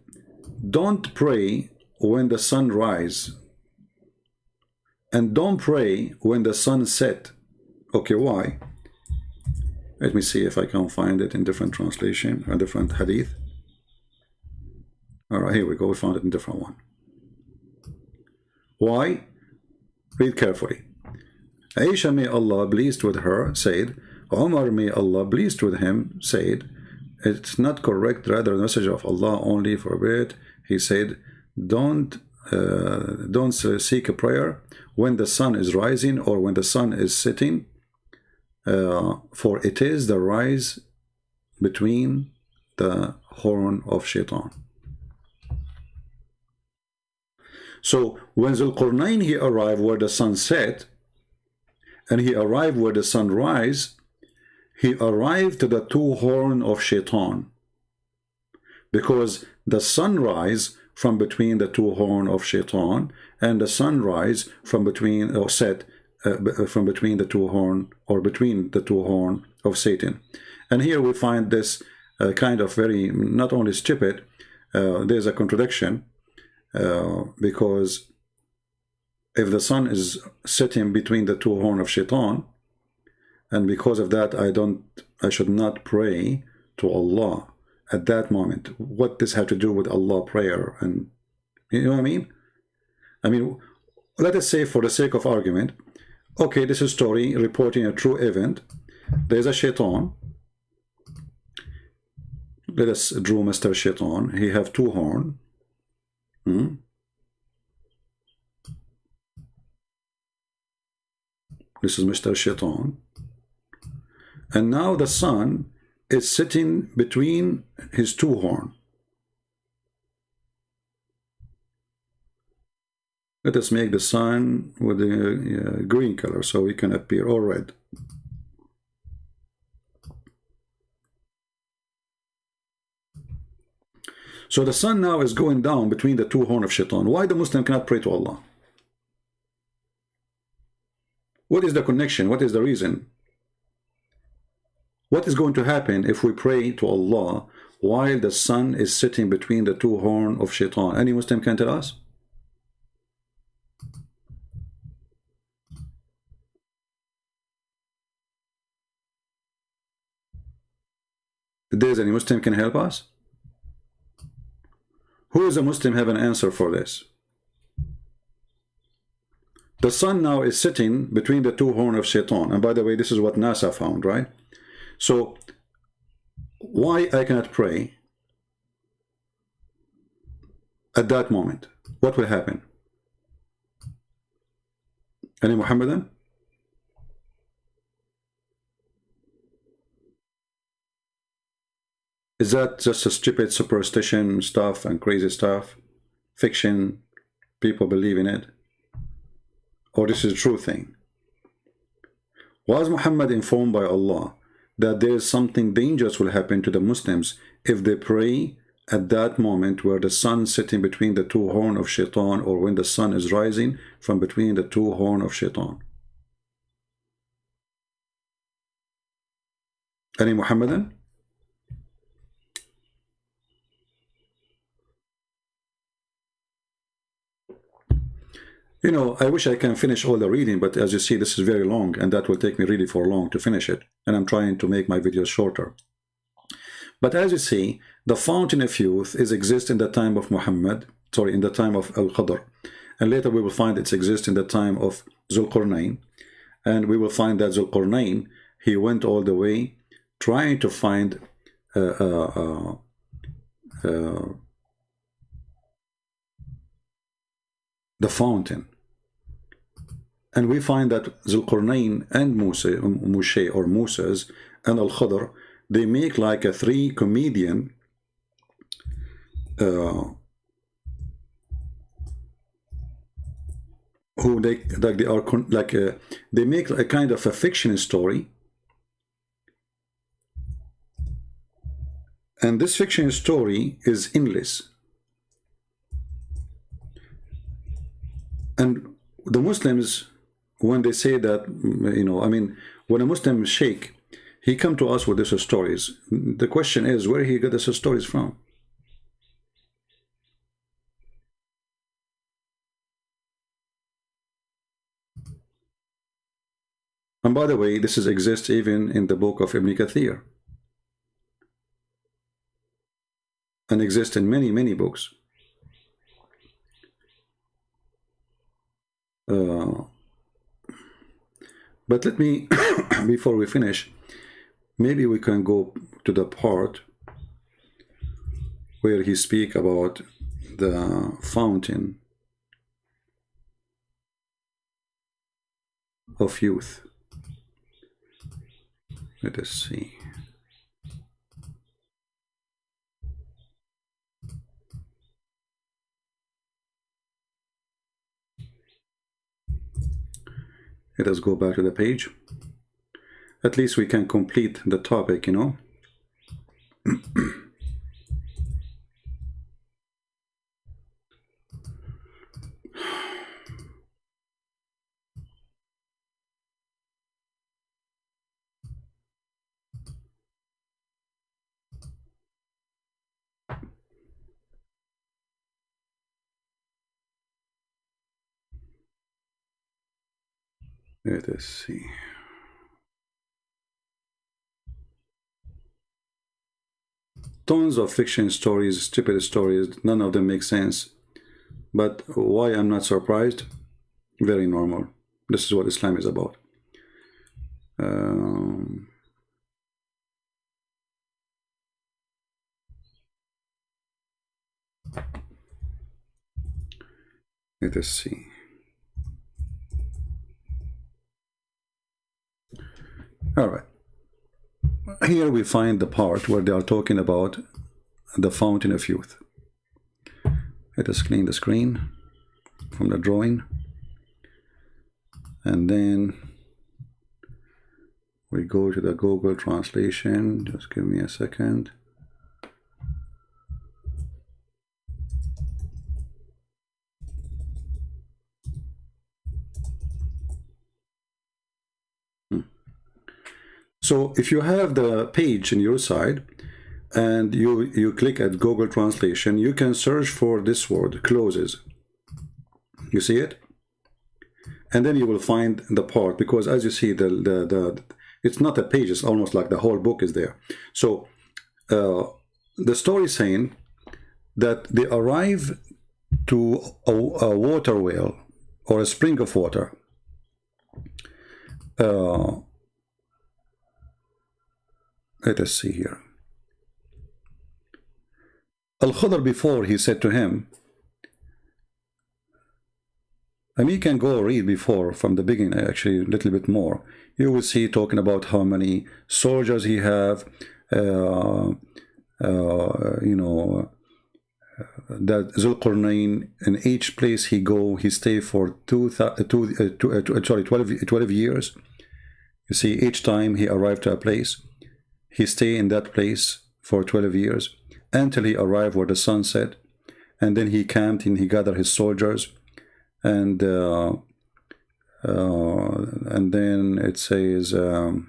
don't pray when the sun rises, and don't pray when the sun set. Okay, why? Let me see if I can find it in different translation, a different hadith. All right, here we go. We found it in different one. Why? Read carefully. Aisha, may Allah pleased with her, said, Umar, may Allah pleased with him, said, it's not correct, rather the message of Allah only forbid. He said, don't seek a prayer when the sun is rising or when the sun is setting, for it is the rise between the horn of Shaitan. So when Dhul-Qarnayn, he arrived where the sun set, and he arrived where the sun rise, he arrived to the two horn of Shaitan, because the sunrise from between the two horn of Shaitan, and the sunrise from between, or set from between the two horn, or between the two horn of Satan. And here we find this kind of very, not only stupid, there's a contradiction, because if the sun is setting between the two horn of Shaitan, and because of that I should not pray to Allah at that moment. What does have to do with Allah prayer? And you know what I mean? I mean, let us say for the sake of argument, okay, this is a story reporting a true event. There's a Shaitan. Let us draw Mr. Shaitan. He have two horn. This is Mr. Shaitan. And now the sun is sitting between his two horn. Let us make the sun with the green color so it can appear, or red. So the sun now is going down between the two horn of Shaitan. Why the Muslim cannot pray to Allah? What is the connection? What is the reason? What is going to happen if we pray to Allah while the sun is sitting between the two horn of Shaitan? Any Muslim can tell us? There's any Muslim can help us? Who is a Muslim have an answer for this? The sun now is sitting between the two horn of Shaitan. And by the way, this is what NASA found, right? So, why I cannot pray at that moment? What will happen? Any Muhammadan? Is that just a stupid superstition stuff and crazy stuff? Fiction? People believe in it? Or this is a true thing? Was Muhammad informed by Allah that there is something dangerous will happen to the Muslims if they pray at that moment where the sun is sitting between the two horn of Shaitan, or when the sun is rising from between the two horn of Shaitan? Any Muhammadan? You know, I wish I can finish all the reading, but as you see, this is very long, and that will take me really for long to finish it. And I'm trying to make my videos shorter. But as you see, the fountain of youth is exist in the time of Muhammad, sorry, in the time of al-Qadr. And later we will find it exists in the time of Dhul-Qarnayn. And we will find that Dhul-Qarnayn, he went all the way trying to find the fountain. And we find that Dhul-Qarnayn and Moshe or Moses and al-Khadr, they make like a three comedian uh, who they are they make a kind of a fiction story, and this fiction story is endless. And the Muslims, when they say that, I mean, when a Muslim sheikh, he come to us with these stories, the question is where he got these stories from. And by the way, this exists even in the book of Ibn Kathir, and exists in many, many books. But let me, before we finish, maybe we can go to the part where he speak about the fountain of youth. Let us see. Let us go back to the page. At least we can complete the topic, Let us see. Tons of fiction stories, stupid stories, none of them make sense. But why I'm not surprised? Very normal. This is what Islam is about. Let us see. All right. Here we find the part where they are talking about the fountain of youth. Let us clean the screen from the drawing. And then we go to the Google translation. Just give me a second. So if you have the page on your side and you click at Google Translation, you can search for this word, closes. You see it? And then you will find the part, because as you see, it's not a page, it's almost like the whole book is there. So the story is saying that they arrive to a water well or a spring of water. Let us see here. Al-Khudr, before, he said to him, and you can go read before from the beginning, actually a little bit more. You will see talking about how many soldiers he have, that Dhul-Qarnayn, in each place he go, he stay for 12 years. You see, each time he arrived to a place, he stay in that place for 12 years until he arrived where the sun set, and then he camped and he gathered his soldiers, and then it says the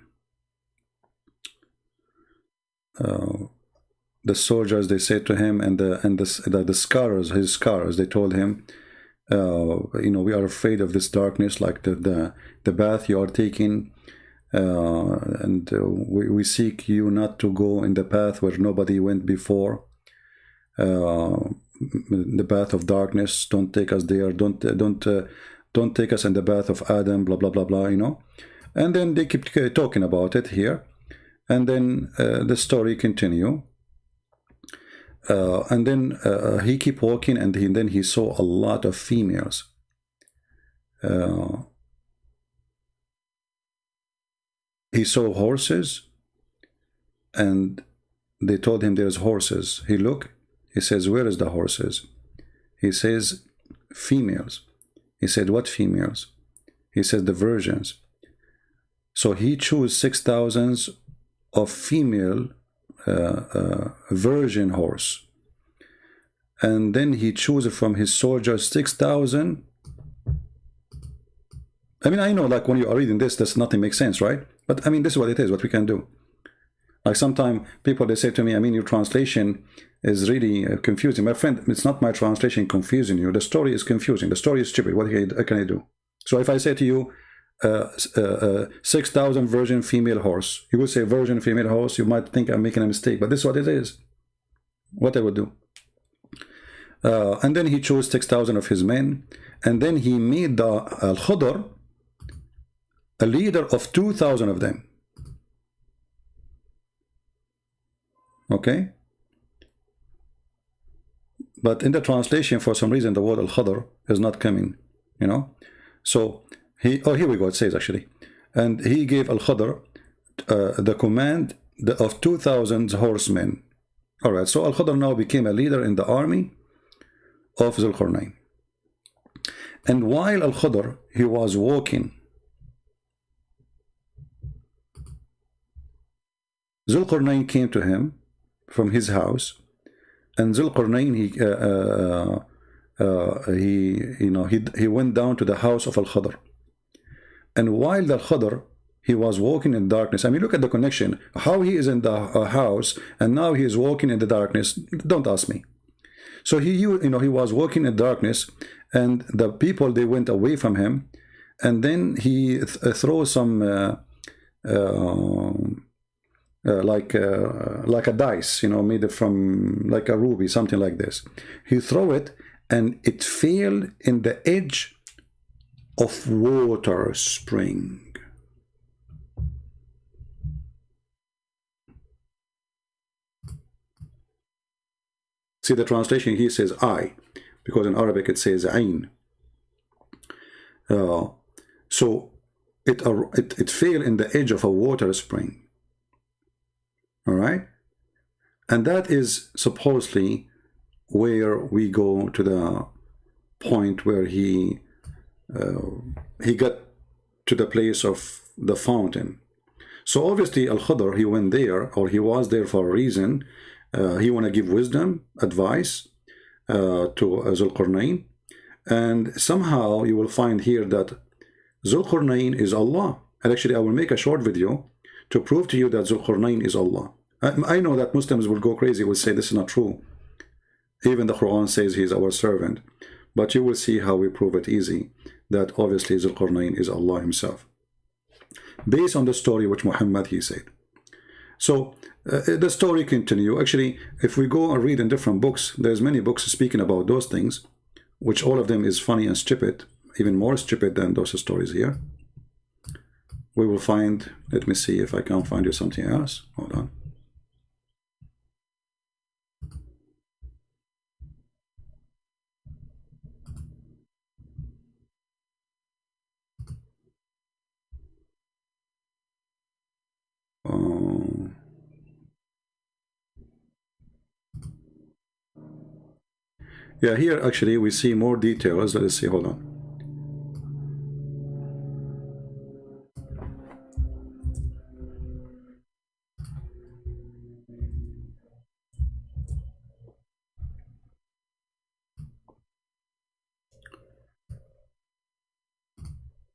soldiers, they said to him, and the scholars, his scholars, they told him, we are afraid of this darkness, like the bath you are taking. And we seek you not to go in the path where nobody went before, the path of darkness. Don't take us there. Don't take us in the path of Adam. Blah blah blah blah. And then they keep talking about it here, and then the story continue. And then he keep walking, and then he saw a lot of females. He saw horses, and they told him there's horses. He looked, He says, where is the horses? He says, females. He said, what females? He says, the virgins. So he chose 6,000 of female virgin horse. And then he chose from his soldiers 6,000. I mean, I know, like, when you are reading this, nothing makes sense, right? But I mean, this is what it is, what we can do. Like, sometimes people, they say to me, I mean, your translation is really confusing. My friend, it's not my translation confusing you. The story is confusing. The story is stupid. What can I do? So if I say to you, 6,000 virgin female horse, you will say virgin female horse. You might think I'm making a mistake, but this is what it is. What I would do. And then he chose 6,000 of his men. And then he made the al-Khudr a leader of 2,000 of them. Okay? But in the translation, for some reason, the word al-Khudr is not coming, you know? So, here we go, it says actually. And he gave al-Khudr the command of 2,000 horsemen. All right, so al-Khudr now became a leader in the army of Dhul-Qarnayn. And while al-Khudr, he was walking, Dhul-Qarnayn came to him from his house, and Dhul-Qarnayn, he went down to the house of al-Khudr. And while the Khudr, he was walking in darkness. I mean, look at the connection. How he is in the house, and now he is walking in the darkness. Don't ask me. So he was walking in darkness, and the people, they went away from him, and then he throws some like a dice, made from like a ruby, something like this. He threw it, and it fell in the edge of water spring. See, the translation here says I, because in Arabic it says Ain. So it fell in the edge of a water spring. All right, and that is supposedly where we go to the point where he got to the place of the fountain. So obviously al-Khudr, he went there, or he was there for a reason. He want to give wisdom, advice to Dhul-Qarnayn. And somehow you will find here that Dhul-Qarnayn is Allah. And actually I will make a short video to prove to you that Dhul-Qarnayn is Allah. I know that Muslims will go crazy, will say this is not true. Even the Quran says he is our servant. But you will see how we prove it easy, that obviously Dhul-Qarnayn is Allah himself, based on the story which Muhammad, he said. So the story continue. Actually, if we go and read in different books, there's many books speaking about those things, which all of them is funny and stupid, even more stupid than those stories here. We will find, let me see if I can find you something else. Hold on. Yeah, here actually we see more details. Let's see, hold on.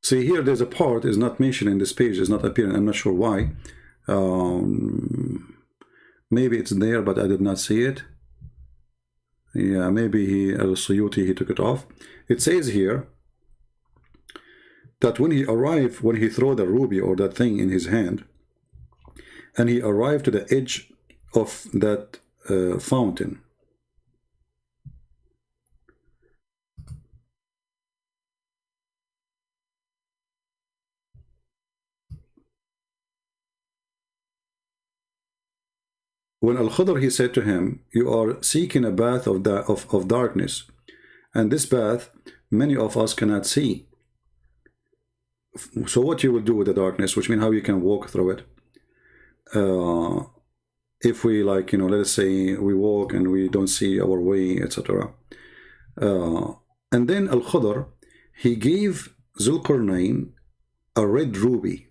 See, here there's a part is not mentioned in this page, is not appearing. I'm not sure why. Maybe it's there, but I did not see it. Yeah, maybe al-Suyuti, he took it off. It says here that when he arrived, when he threw the ruby or that thing in his hand, and he arrived to the edge of that fountain, when al-Khudr, he said to him, you are seeking a bath of darkness, and this bath many of us cannot see. So what you will do with the darkness, which means how you can walk through it. if we, like, let's say we walk and we don't see our way, etc. And then Al-Khudr, he gave Dhul-Qarnayn a red ruby.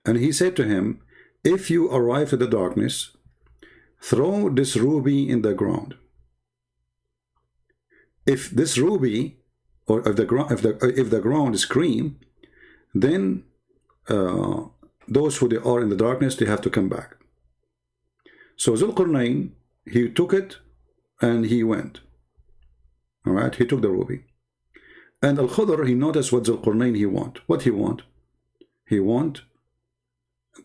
And he said to him, if you arrive to the darkness, throw this ruby in the ground. If this ruby, or if the ground is green, then those who they are in the darkness, they have to come back. So Dhul-Qarnayn, he took it and he went. All right, he took the ruby. And Al-Khudr, he noticed what Dhul-Qarnayn he want. What he want? He want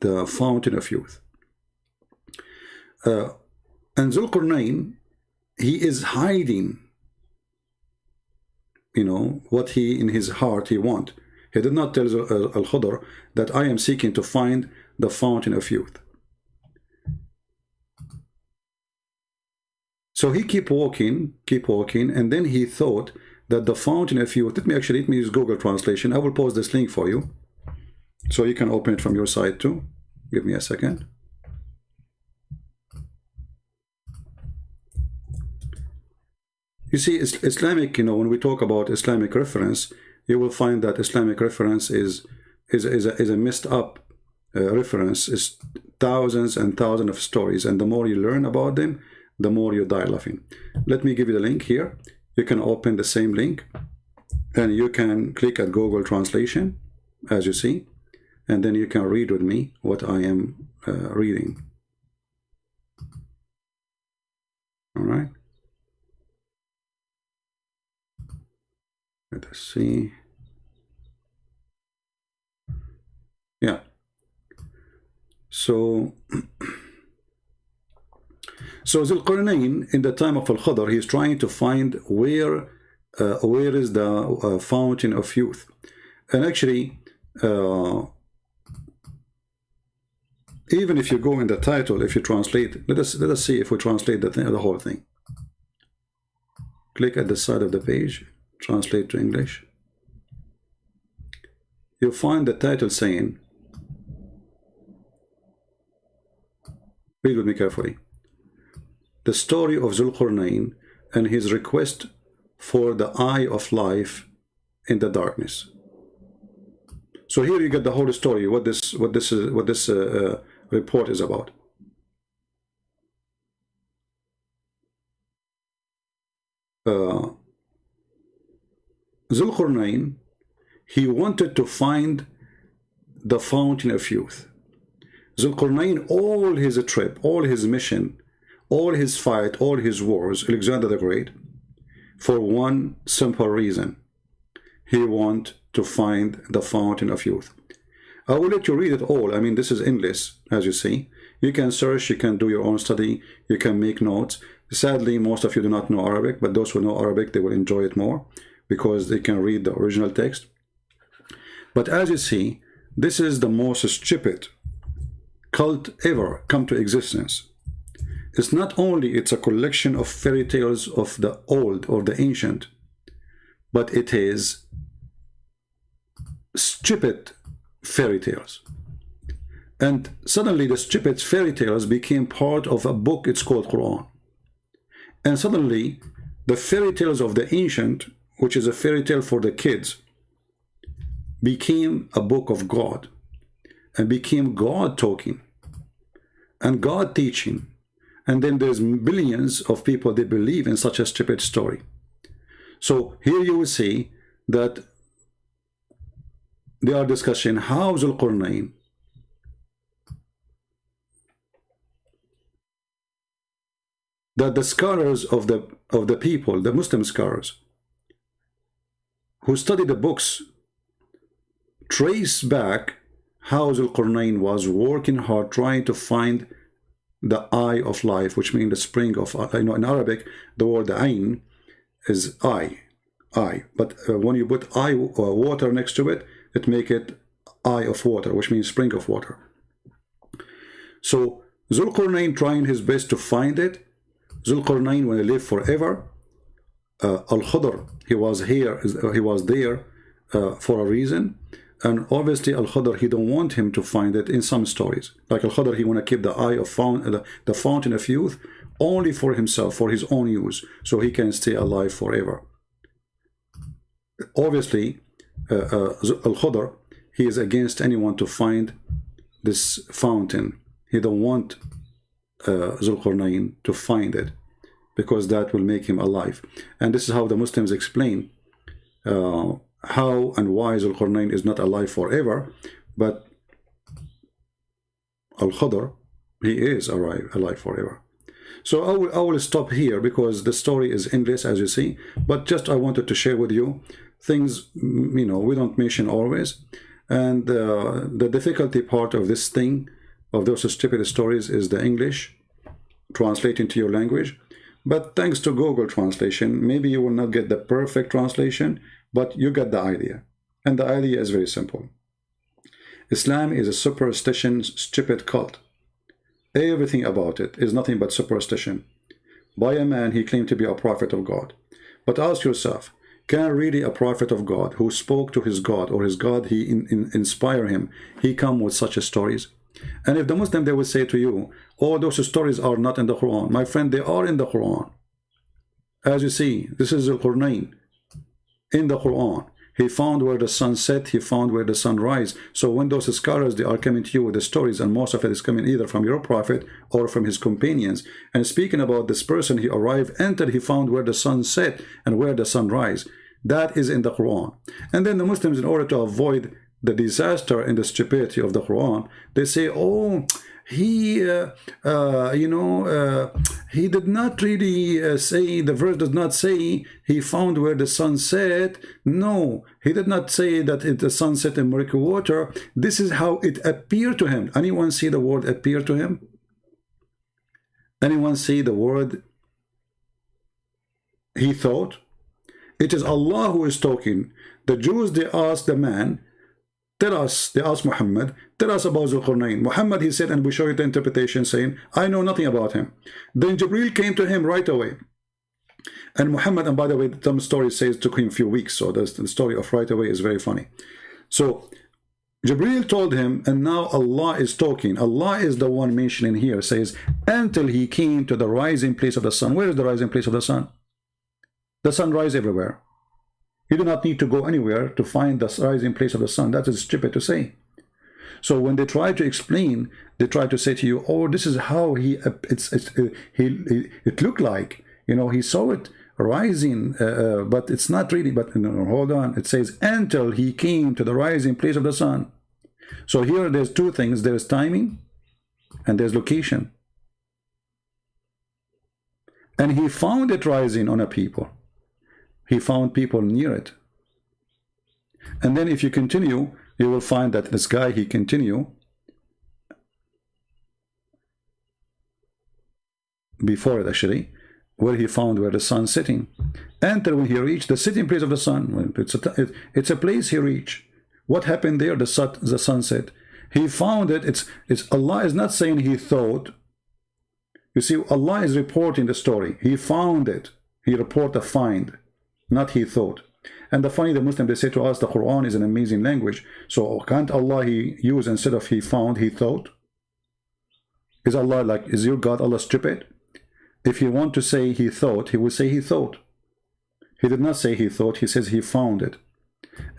the fountain of youth. And Dhul-Qarnayn, he is hiding, what he in his heart he want. He did not tell Al-Khudr that I am seeking to find the fountain of youth. So he keep walking, and then he thought that the fountain of youth, let me use Google Translation. I will post this link for you, so you can open it from your side too. Give me a second. You see, Islamic, when we talk about Islamic reference, you will find that Islamic reference is a messed up reference. It's thousands and thousands of stories, and the more you learn about them, the more you die laughing. Let me give you the link here. You can open the same link, and you can click at Google Translation, as you see, and then you can read with me what I am reading. All right. Let us see. Yeah. So Dhul-Qarnayn, in the time of Al-Khudr, he is trying to find where is the fountain of youth. And actually, even if you go in the title, if you translate, let us see if we translate the whole thing. Click at the side of the page, translate to English. You'll find the title saying, read with me carefully, the story of Dhul-Qarnayn and his request for the eye of life in the darkness. So here you get the whole story, what this report is about. Dhul-Qarnayn, he wanted to find the fountain of youth. Dhul-Qarnayn, all his trip, all his mission, all his fight, all his wars, Alexander the Great, for one simple reason. He want to find the fountain of youth. I will let you read it all. I mean, this is endless, as you see. You can search, you can do your own study, you can make notes. Sadly, most of you do not know Arabic, but those who know Arabic, they will enjoy it more because they can read the original text. But as you see, this is the most stupid cult ever come to existence. It's not only it's a collection of fairy tales of the old or the ancient, but it is stupid fairy tales. And suddenly the stupid fairy tales became part of a book, it's called Quran. And suddenly the fairy tales of the ancient, which is a fairy tale for the kids, became a book of God, and became God talking and God teaching. And then there's billions of people, they believe in such a stupid story. So here you will see that they are discussing how Dhul-Qarnayn that the scholars of the people, the Muslim scholars who study the books, trace back how Dhul-Qarnayn was working hard trying to find the eye of life, which means the spring of, in Arabic, the word ayn is eye. But when you put eye water next to it, it make it eye of water, which means spring of water. So Dhul-Qarnayn trying his best to find it. Dhul-Qarnayn, when he lived forever, Al-Khudr, he was there for a reason. And obviously Al-Khadr, he don't want him to find it in some stories. Like Al-Khadr, he want to keep the eye of the fountain of youth only for himself, for his own use, so he can stay alive forever. Obviously, Al-Khadr, he is against anyone to find this fountain. He don't want Dhul-Qarnayn to find it, because that will make him alive. And this is how the Muslims explain how and why Dhul-Qarnayn is not alive forever, but Al-Khadr, he is alive forever. So I will stop here, because the story is endless, as you see, but just I wanted to share with you things, you know, we don't mention always. And the difficulty part of this thing, of those stupid stories, is the English translating to your language. But thanks to Google translation, maybe you will not get the perfect translation, but you get the idea. And the idea is very simple. Islam is a superstition, stupid cult. Everything about it is nothing but superstition. By a man, he claimed to be a prophet of God. But ask yourself, can really a prophet of God, who spoke to his God, or his God, he inspire him, he come with such stories? And if the Muslim, they will say to you, oh, those stories are not in the Quran. My friend, they are in the Quran. As you see, this is al-Qarnayn in the Quran. He found where the sun set, he found where the sun rise. So when those scholars, they are coming to you with the stories, and most of it is coming either from your prophet or from his companions, and speaking about this person, he arrived, entered, he found where the sun set and where the sun rise. That is in the Quran. And then the Muslims, in order to avoid the disaster and the stupidity of the Quran, they say, oh, he he did not really say, the verse does not say he found where the sun set. No, he did not say that the sun set in murky water. This is how it appeared to him. Anyone see the word appear to him? Anyone see the word he thought? It is Allah who is talking. The Jews, they asked the man, tell us, they asked Muhammad, tell us about Dhul-Qarnayn. Muhammad, he said, and we show you the interpretation, saying, I know nothing about him. Then Jibreel came to him right away. And Muhammad, and by the way, some story says it took him a few weeks, so the story of right away is very funny. So Jibreel told him, and now Allah is talking. Allah is the one mentioning here, says, until he came to the rising place of the sun. Where is the rising place of the sun? The sun rises everywhere. You do not need to go anywhere to find the rising place of the sun. That is stupid to say. So when they try to explain, they try to say to you, oh, this is how it looked like. You know, he saw it rising, but it's not really. But no, hold on. It says, until he came to the rising place of the sun. So here there's two things. There's timing and there's location. And he found it rising on a people. He found people near it. And then if you continue, you will find that this guy, he continue before it actually, where he found where the sun sitting. Enter when he reached the sitting place of the sun. It's a place he reached. What happened there? The sunset. He found it. It's Allah is not saying he thought. You see, Allah is reporting the story. He found it. He report a find. Not he thought. And the funny, the Muslim, they say to us, the Quran is an amazing language. So can't Allah he use, instead of he found, he thought? Is Allah like, is your God Allah stupid? If you want to say he thought, he will say he thought. He did not say he thought, he says he found it.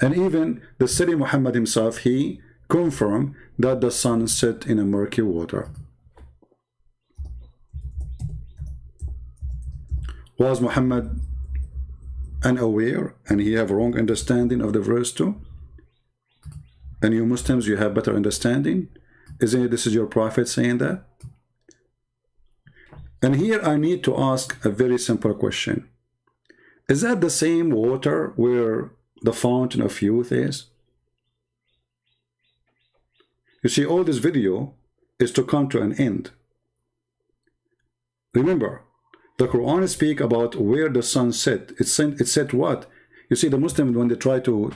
And even the Sayyid Muhammad himself, he confirmed that the sun set in a murky water. Was Muhammad unaware and he have wrong understanding of the verse too? And you Muslims, you have better understanding? Isn't it this is your prophet saying that? And here I need to ask a very simple question. Is that the same water where the fountain of youth is? You see, all this video is to come to an end. Remember, the Quran speak about where the sun set. It said what? You see, the Muslims, when they try to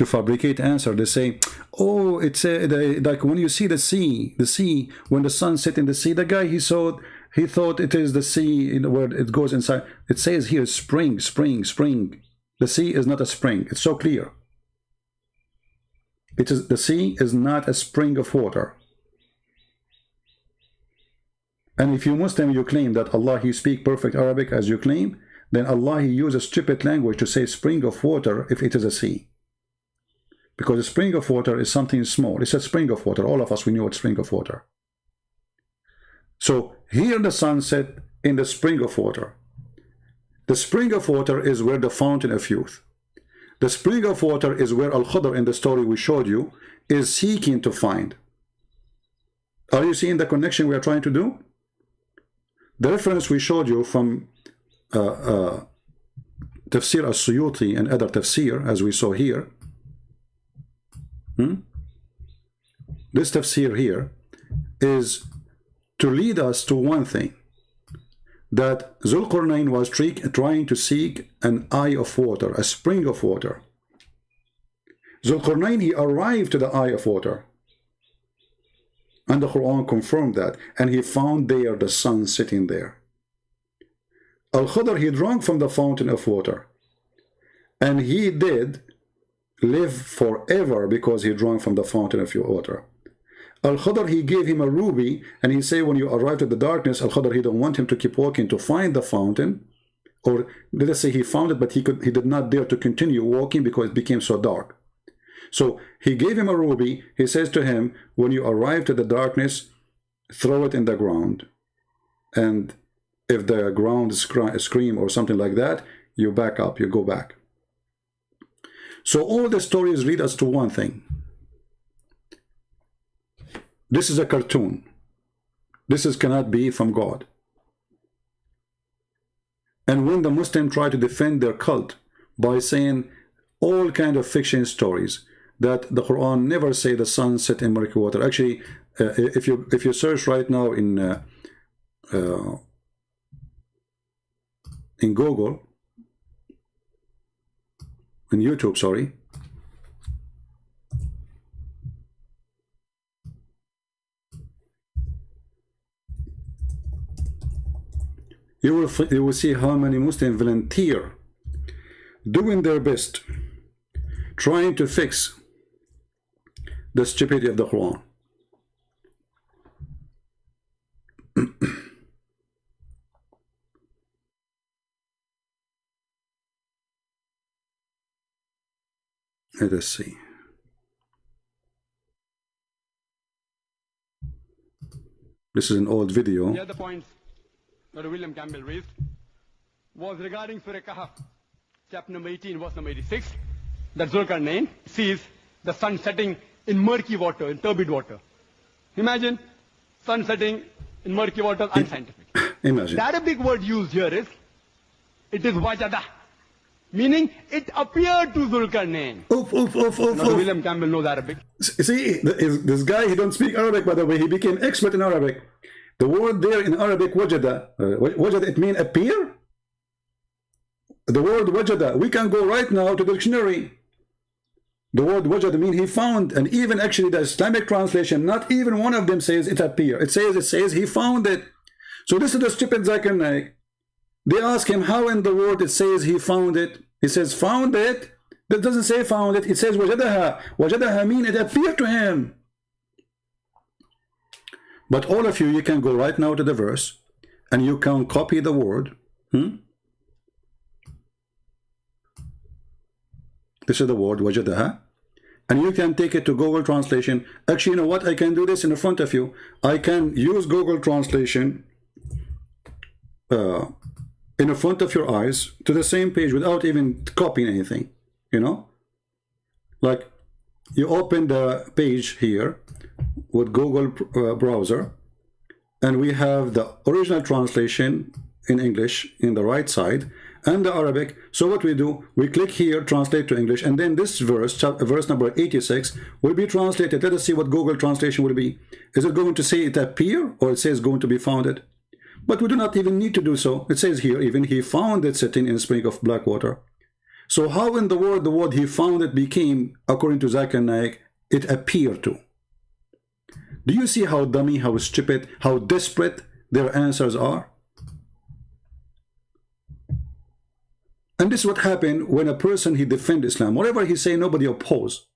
fabricate answer, they say, oh, it's like when you see the sea, when the sun set in the sea, the guy he thought it is the sea where it goes inside. It says here spring. The sea is not a spring. It's so clear. It is, the sea is not a spring of water. And if you Muslim, you claim that Allah, He speak perfect Arabic as you claim, then Allah, He uses stupid language to say spring of water if it is a sea. Because a spring of water is something small. It's a spring of water. All of us, we know it's spring of water. So here the sun set in the spring of water. The spring of water is where the fountain of youth. The spring of water is where al-Khadr in the story we showed you is seeking to find. Are you seeing the connection we are trying to do? The reference we showed you from Tafsir al-Suyuti and other tafsir, as we saw here. This tafsir here is to lead us to one thing, that Dhul-Qarnayn was trying to seek an eye of water, a spring of water. Dhul-Qarnayn, he arrived to the eye of water. And the Quran confirmed that. And he found there the sun sitting there. Al-Khadr, he drank from the fountain of water. And he did live forever because he drank from the fountain of water. Al-Khadr, he gave him a ruby, and he said when you arrived at the darkness, Al-Khadr, he don't want him to keep walking to find the fountain, or let us say he found it, but he did not dare to continue walking because it became so dark. So he gave him a ruby. He says to him, when you arrive to the darkness, throw it in the ground, and if the ground scream or something like that, you back up, you go back. So all the stories lead us to one thing. This is a cartoon. This cannot be from God. And when the Muslims try to defend their cult by saying all kind of fiction stories, that the Quran never say the sun set in murky water. Actually, if you search right now in Google, in YouTube, sorry, you will see how many Muslims volunteer doing their best trying to fix the stupidity of the Quran. Let us see. This is an old video. The other points that William Campbell raised was regarding Surah Kahf, chapter number 18, verse number 86, that Dhul-Qarnayn sees the sun setting in murky water, in turbid water. Imagine sun setting in murky water, unscientific. Imagine. The Arabic word used here is, it is wajada, meaning it appeared to Dhul-Qarnayn. William Campbell knows Arabic. See, this guy, he don't speak Arabic, by the way. He became expert in Arabic. The word there in Arabic, wajada, wajada, it means appear. The word wajada, we can go right now to the dictionary. The word wajada means he found, and even actually the Islamic translation, not even one of them says it appear. It says he found it. So this is the stupid Zakir Naik. They ask him how in the word it says he found it. He says found it. That doesn't say found it. It says wajadaha. Wajadaha means it appeared to him. But all of you can go right now to the verse and you can copy the word. This is the word wajadaha, and you can take it to Google Translation. Actually, you know what? I can do this in front of you. I can use Google Translation in front of your eyes to the same page without even copying anything. You know, like you open the page here with Google browser, and we have the original translation in English in the right side, and the Arabic. So what we do, we click here, translate to English, and then this verse, verse number 86, will be translated. Let us see what Google translation will be. Is it going to say it appear, or it says going to be founded? But we do not even need to do so. It says here, even he found it sitting in a spring of black water. So how in the word he found it became, according to Zakir Naik, it appeared to? Do you see how dummy, how stupid, how desperate their answers are? And this is what happened when a person, he defends Islam. Whatever he say, nobody oppose.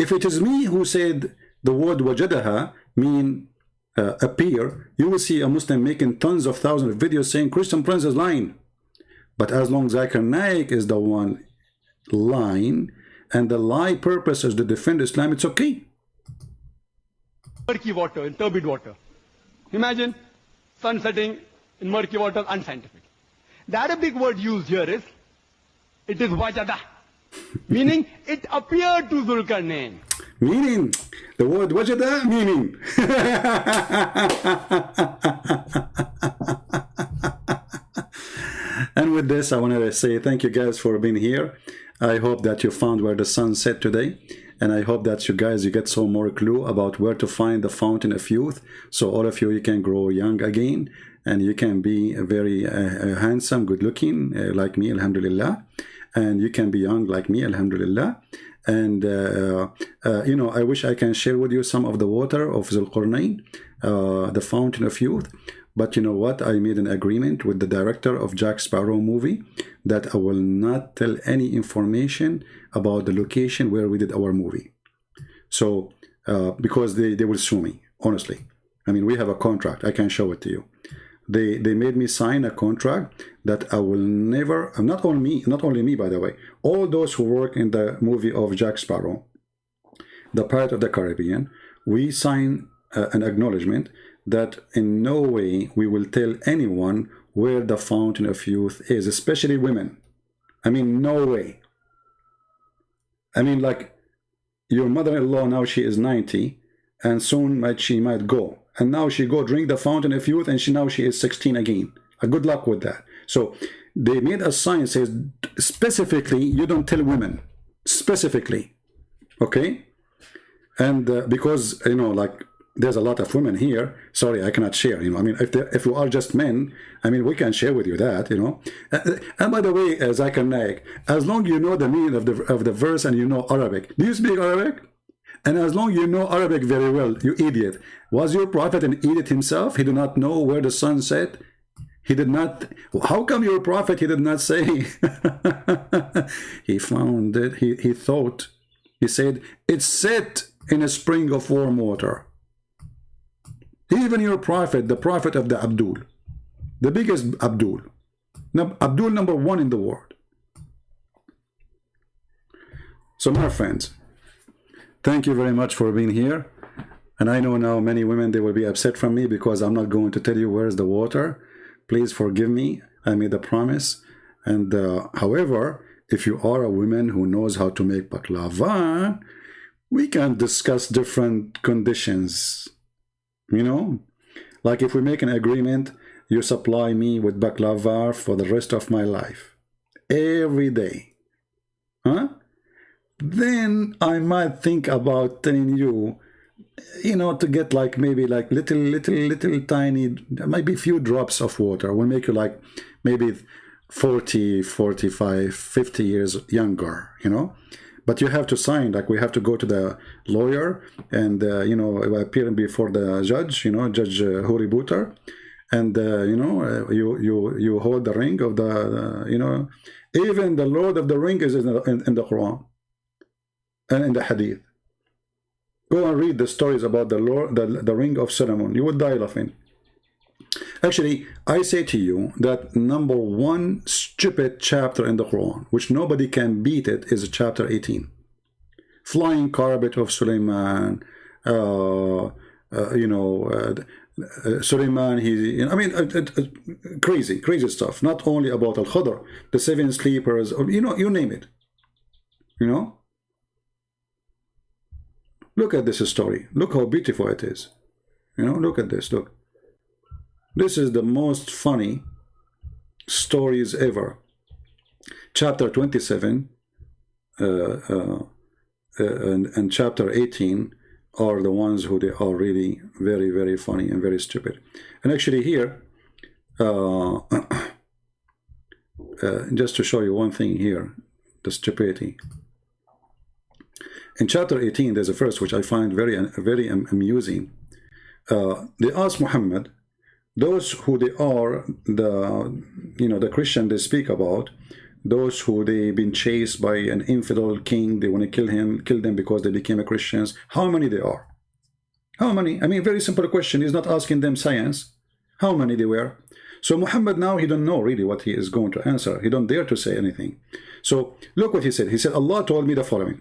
If it is me who said the word wajadaha mean appear, you will see a Muslim making tons of thousands of videos saying Christian Prince is lying. But as long as al-Qarnayn is the one lying, and the lie purpose is to defend Islam, it's okay. Murky water, in turbid water. Imagine sun setting in murky water, unscientific. The Arabic word used here is, it is wajada, meaning it appeared to Dhul-Qarnayn. Meaning, the word wajada, meaning. And with this, I wanted to say thank you guys for being here. I hope that you found where the sun set today. And I hope that you guys, you get some more clue about where to find the fountain of youth. So all of you can grow young again. And you can be very handsome, good looking, like me, alhamdulillah. And you can be young like me, alhamdulillah. And, you know, I wish I can share with you some of the water of Dhul-Qarnayn, the fountain of youth. But you know what? I made an agreement with the director of Jack Sparrow movie that I will not tell any information about the location where we did our movie. So, because they will sue me, honestly. I mean, we have a contract. I can show it to you. They made me sign a contract that I will never, not only me, by the way, all those who work in the movie of Jack Sparrow, the Pirate of the Caribbean, we sign an acknowledgement that in no way we will tell anyone where the fountain of youth is, especially women. I mean, no way. I mean, like, your mother-in-law now, she is 90, and soon she might go. And now she go drink the fountain of youth, and now she is 16 again. Good luck with that. So they made a sign says specifically, you don't tell women. Specifically. Okay? And because, you know, like, there's a lot of women here. Sorry, I cannot share. You know, I mean, if you are just men, I mean, we can share with you that. You know, and by the way, Zakir Naik, as long you know the meaning of the verse and you know Arabic. Do you speak Arabic? And as long you know Arabic very well, you idiot. Was your prophet an idiot himself? He did not know where the sun set. He did not. How come your prophet? He did not say. He found it. He thought. He said it's set in a spring of warm water. Even your prophet, the prophet of the Abdul, the biggest Abdul, Abdul number 1 in the world. So my friends, thank you very much for being here. And I know now many women, they will be upset from me because I'm not going to tell you where's the water. Please forgive me. I made a promise. And however, if you are a woman who knows how to make baklava, we can discuss different conditions. You know, like if we make an agreement, you supply me with baklava for the rest of my life, every day, huh? Then I might think about telling you, you know, to get like maybe like little tiny, maybe few drops of water will make you like maybe 40, 45, 50 years younger, you know. But you have to sign, like we have to go to the lawyer and, you know, appear before the judge, you know, Judge Huri Butar. And, you know, you hold the ring of the, you know, even the Lord of the Ring is in the Quran and in the Hadith. Go and read the stories about the Lord, the Ring of Solomon. You would die laughing. Actually, I say to you that number 1 stupid chapter in the Quran, which nobody can beat it, is chapter 18. Flying carpet of Sulaiman, you know, Sulaiman, I mean, crazy stuff. Not only about Al-Khadr, the 7 sleepers, or, you know, you name it. You know? Look at this story. Look how beautiful it is. You know, look at this, look. This is the most funny stories ever. Chapter 27 and chapter 18 are the ones who they are really very, very funny and very stupid. And actually here, just to show you one thing here, the stupidity. In chapter 18, there's a verse which I find very amusing. They asked Muhammad, those who they are, the, you know, the Christian they speak about, those who they've been chased by an infidel king, they want to kill them because they became a Christians. How many they are? How many? I mean, very simple question. He's not asking them science. How many they were? So Muhammad now, he don't know really what he is going to answer. He don't dare to say anything. So look what he said. He said, Allah told me the following.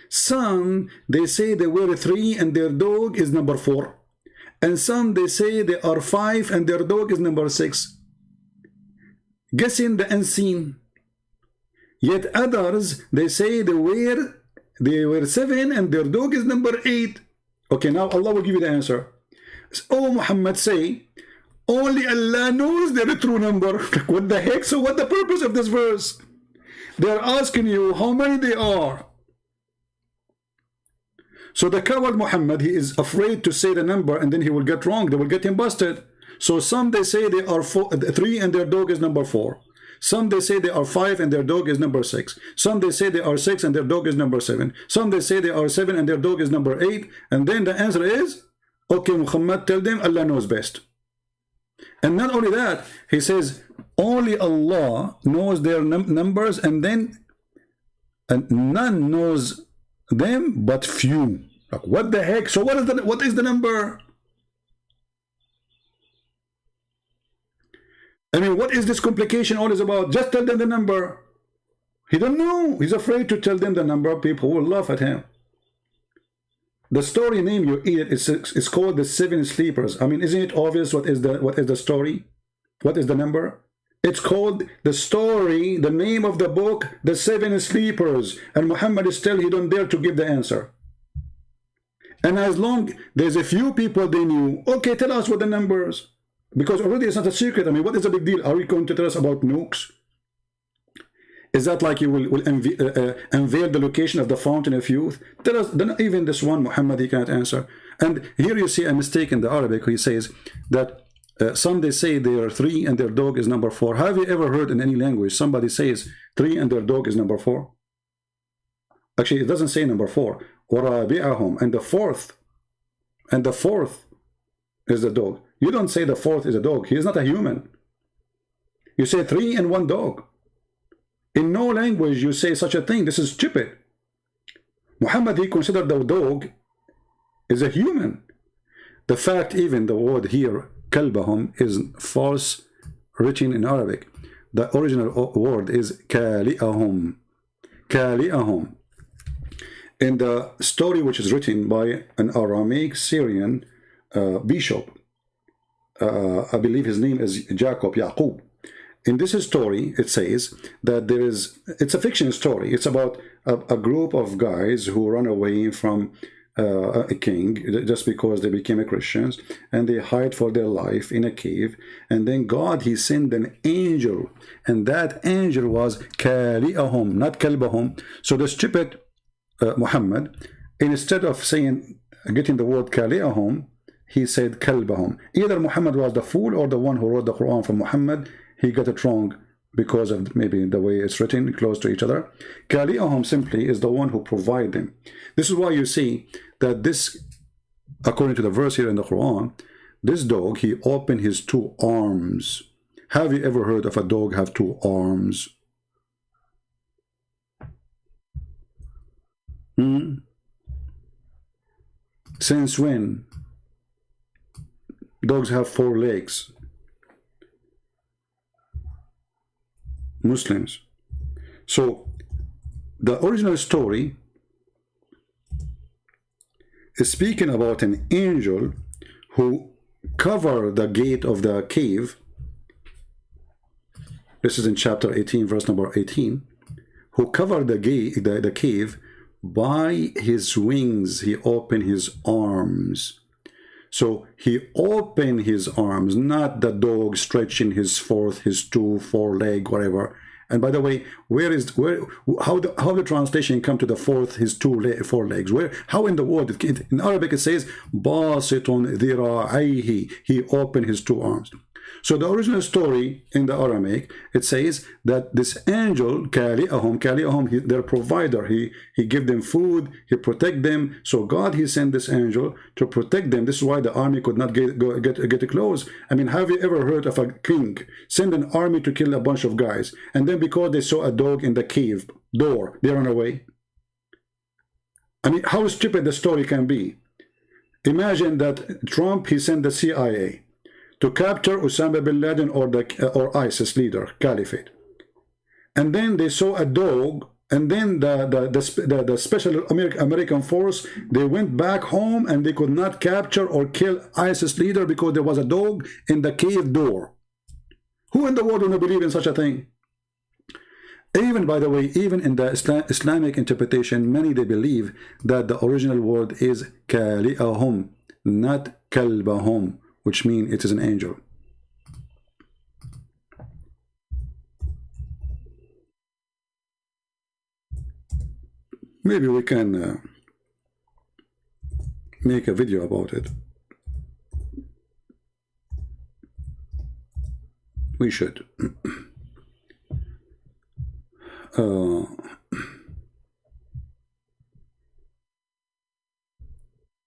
Some, they say they were 3 and their dog is number 4. And some, they say they are 5 and their dog is number 6. Guessing the unseen. Yet others, they say they were 7 and their dog is number 8. Okay, now Allah will give you the answer. Oh, Muhammad, say, only Allah knows their true number. What the heck? So what the purpose of this verse? They're asking you how many they are. So the coward Muhammad, he is afraid to say the number and then he will get wrong. They will get him busted. So some they say they are 3 and their dog is number 4. Some they say they are 5 and their dog is number 6. Some they say they are 6 and their dog is number 7. Some they say they are 7 and their dog is number 8. And then the answer is, okay, Muhammad, tell them Allah knows best. And not only that, he says, only Allah knows their numbers, and then none knows them but few. Like, what the heck? So what is the number? I mean, what is this complication all is about? Just tell them the number. He don't know. He's afraid to tell them the number. People will laugh at him. The story name you eat is called the 7 sleepers. I mean, isn't it obvious what is the story? What is the number? It's called the story, the name of the book, the 7 sleepers. And Muhammad is still, he don't dare to give the answer. And as long there's a few people they knew, okay, tell us what the numbers. Because already it's not a secret. I mean, what is the big deal? Are we going to tell us about nukes? Is that like you will unveil the location of the fountain of youth? Tell us, then even this one, Muhammad, he cannot answer. And here you see a mistake in the Arabic. He says that some they say they are 3 and their dog is number 4. Have you ever heard in any language somebody says 3 and their dog is number 4? Actually, it doesn't say number 4. وَرَابِعَهُمْ, and the fourth is the dog. You don't say the 4th is a dog. He is not a human. You say 3 and 1 dog. In no language you say such a thing. This is stupid. Muhammad, he considered the dog is a human. The fact, even the word here, kalbahum, is false written in Arabic. The original word is kali'ahum. Kali'ahum. In the story which is written by an Aramaic Syrian bishop, I believe his name is Yaqub. In this story, it says that it's a fiction story. It's about a group of guys who run away from a king just because they became Christians, and they hide for their life in a cave. And then God, he sent an angel, and that angel was kali'ahum, not kalbahum. So the stupid Muhammad, instead of getting the word kali'ahum, he said kalbahum. Either Muhammad was the fool or the one who wrote the Quran for Muhammad. He got it wrong because of maybe the way it's written close to each other. Kali'ahum simply is the one who provides them. This is why you see that this, according to the verse here in the Quran, this dog, he opened his 2 arms. Have you ever heard of a dog have 2 arms? Since when? Dogs have 4 legs. Muslims. So the original story is speaking about an angel who covered the gate of the cave. This is in chapter 18, verse number 18. Who covered the cave by his wings. He opened his arms. So he opened his arms, not the dog stretching his 4 leg, whatever. And by the way, how the translation come to the 4th, his 4 legs? How in the word? In Arabic it says, "Basitun dhira'ayhi." He opened his 2 arms. So the original story in the Aramaic, it says that this angel, Kali'ahum, their provider, he give them food, he protect them. So God, he sent this angel to protect them. This is why the army could not get close. I mean, have you ever heard of a king send an army to kill a bunch of guys, and then because they saw a dog in the cave door, they run away? I mean, how stupid the story can be. Imagine that Trump, he sent the CIA to capture Osama bin Laden or ISIS leader, Caliphate. And then they saw a dog, and then the special American force, they went back home and they could not capture or kill ISIS leader because there was a dog in the cave door. Who in the world would believe in such a thing? Even, by the way, even in the Islamic interpretation, many they believe that the original word is Kali'ahum, not Kalbahum, which means it is an angel. Maybe we can make a video about it. We should.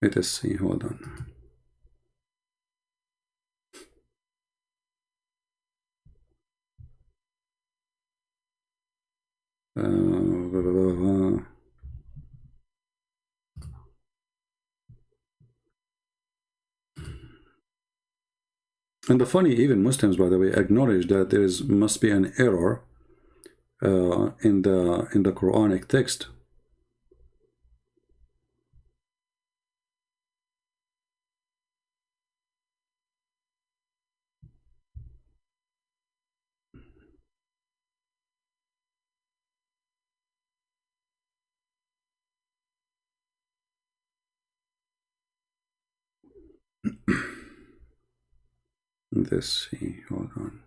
Let us see, hold on. And the funny, even Muslims, by the way, acknowledge that there must be an error in the Quranic text. Let's see, hold on.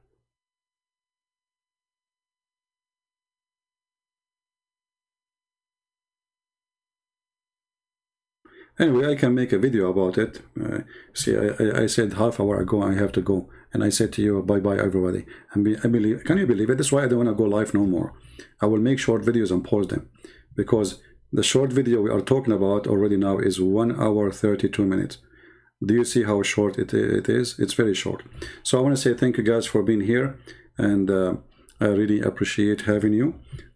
Anyway, I can make a video about it. See, I said half hour ago I have to go, and I said to you, bye-bye everybody. I believe, can you believe it? That's why I don't want to go live no more. I will make short videos and post them, because the short video we are talking about already now is 1 hour 32 minutes. Do you see how short it is? It's very short. So I want to say thank you guys for being here, and I really appreciate having you.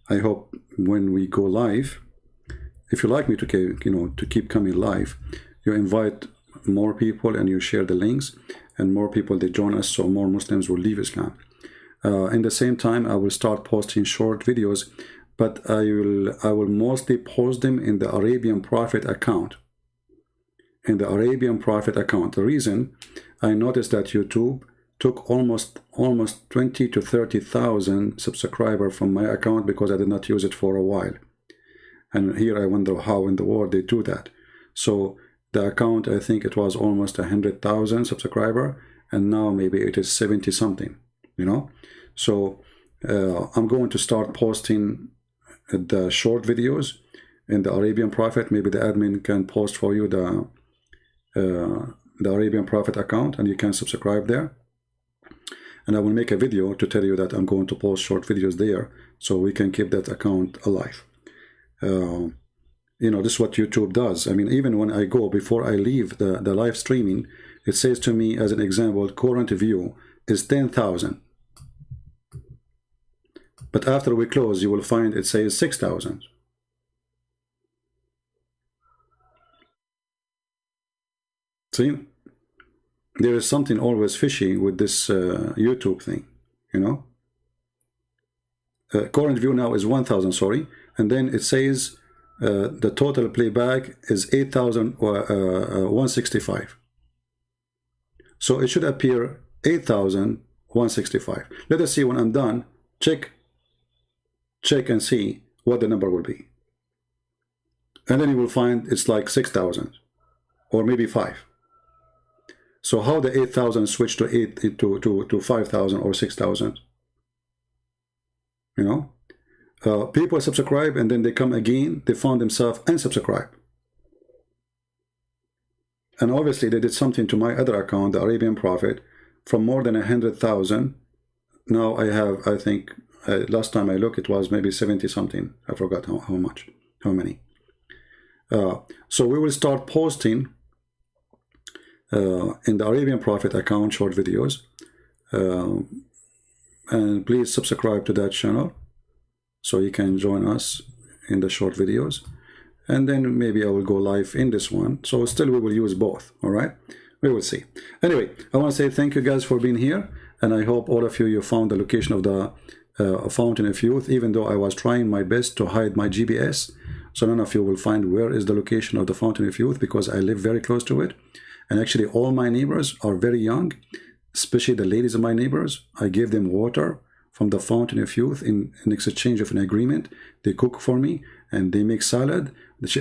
I hope when we go live, if you like me to keep coming live, you invite more people and you share the links, and more people they join us, so more Muslims will leave Islam. In the same time, I will start posting short videos, but I will mostly post them in the Arabian Prophet account. In the Arabian Prophet account. The reason, I noticed that YouTube took almost 20 to 30,000 subscribers from my account because I did not use it for a while. And here I wonder how in the world they do that. So the account, I think it was almost 100,000 subscribers, and now maybe it is 70 something, you know. So I'm going to start posting the short videos in the Arabian Prophet. Maybe the admin can post for you the Arabian Prophet account, and you can subscribe there. And I will make a video to tell you that I'm going to post short videos there, so we can keep that account alive. You know, this is what YouTube does. I mean, even when I go, before I leave the live streaming, it says to me, as an example, current view is 10,000. But after we close, you will find it says 6,000. See, there is something always fishy with this YouTube thing, you know. Current view now is 1,000, sorry, and then it says the total playback is 8,165. So it should appear 8,165. Let us see when I'm done. Check and see what the number will be, and then you will find it's like 6,000 or maybe 5. So how the 8,000 switch to 5,000 or 6,000? You know, people subscribe and then they come again. They found themselves unsubscribe, and obviously they did something to my other account, the Arabian Prophet, from more than 100,000. Now I have, I think, last time I looked, it was maybe 70 something. I forgot how much, how many. So we will start posting in the Arabian Prophet account short videos. And please subscribe to that channel so you can join us in the short videos. And then maybe I will go live in this one. So still we will use both, all right? We will see. Anyway, I want to say thank you guys for being here. And I hope all of you found the location of the Fountain of Youth, even though I was trying my best to hide my GPS. So none of you will find where is the location of the Fountain of Youth, because I live very close to it. And actually all my neighbors are very young, especially the ladies of my neighbors. I gave them water from the Fountain of Youth in exchange of an agreement. They cook for me and they make salad.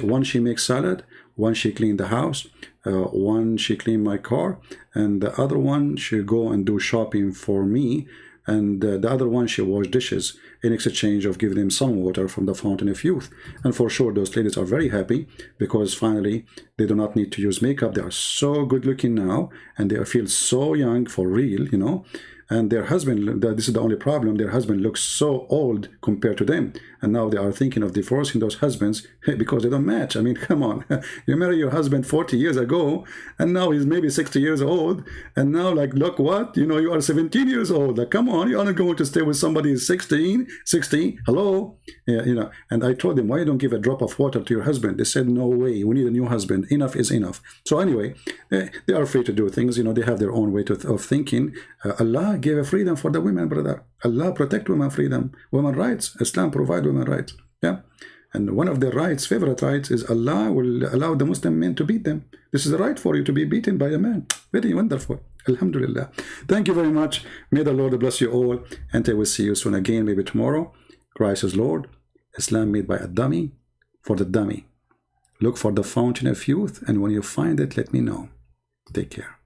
One she makes salad, one she clean the house, one she clean my car, and the other one she go and do shopping for me, and the other one she wash dishes in exchange of giving them some water from the Fountain of Youth. And for sure those ladies are very happy, because finally they do not need to use makeup. They are so good looking now, and they feel so young for real, you know. And their husband, this is the only problem, their husband looks so old compared to them. And now they are thinking of divorcing those husbands because they don't match. I mean, come on. You married your husband 40 years ago, and now he's maybe 60 years old. And now, like, look what? You know, you are 17 years old. Like, come on, you are not going to stay with somebody who's 16. Hello? Yeah, you know, and I told them, why you don't give a drop of water to your husband? They said, no way, we need a new husband. Enough is enough. So anyway, they are free to do things. You know, they have their own way of thinking. Allah gave a freedom for the women, brother. Allah protect women freedom, women rights. Islam provide women rights. Yeah. And one of their rights, favorite rights, is Allah will allow the Muslim men to beat them. This is the right for you to be beaten by a man. Very wonderful. Alhamdulillah. Thank you very much. May the Lord bless you all. And I will see you soon again, maybe tomorrow. Christ is Lord. Islam made by a dummy for the dummy. Look for the Fountain of Youth, and when you find it, let me know. Take care.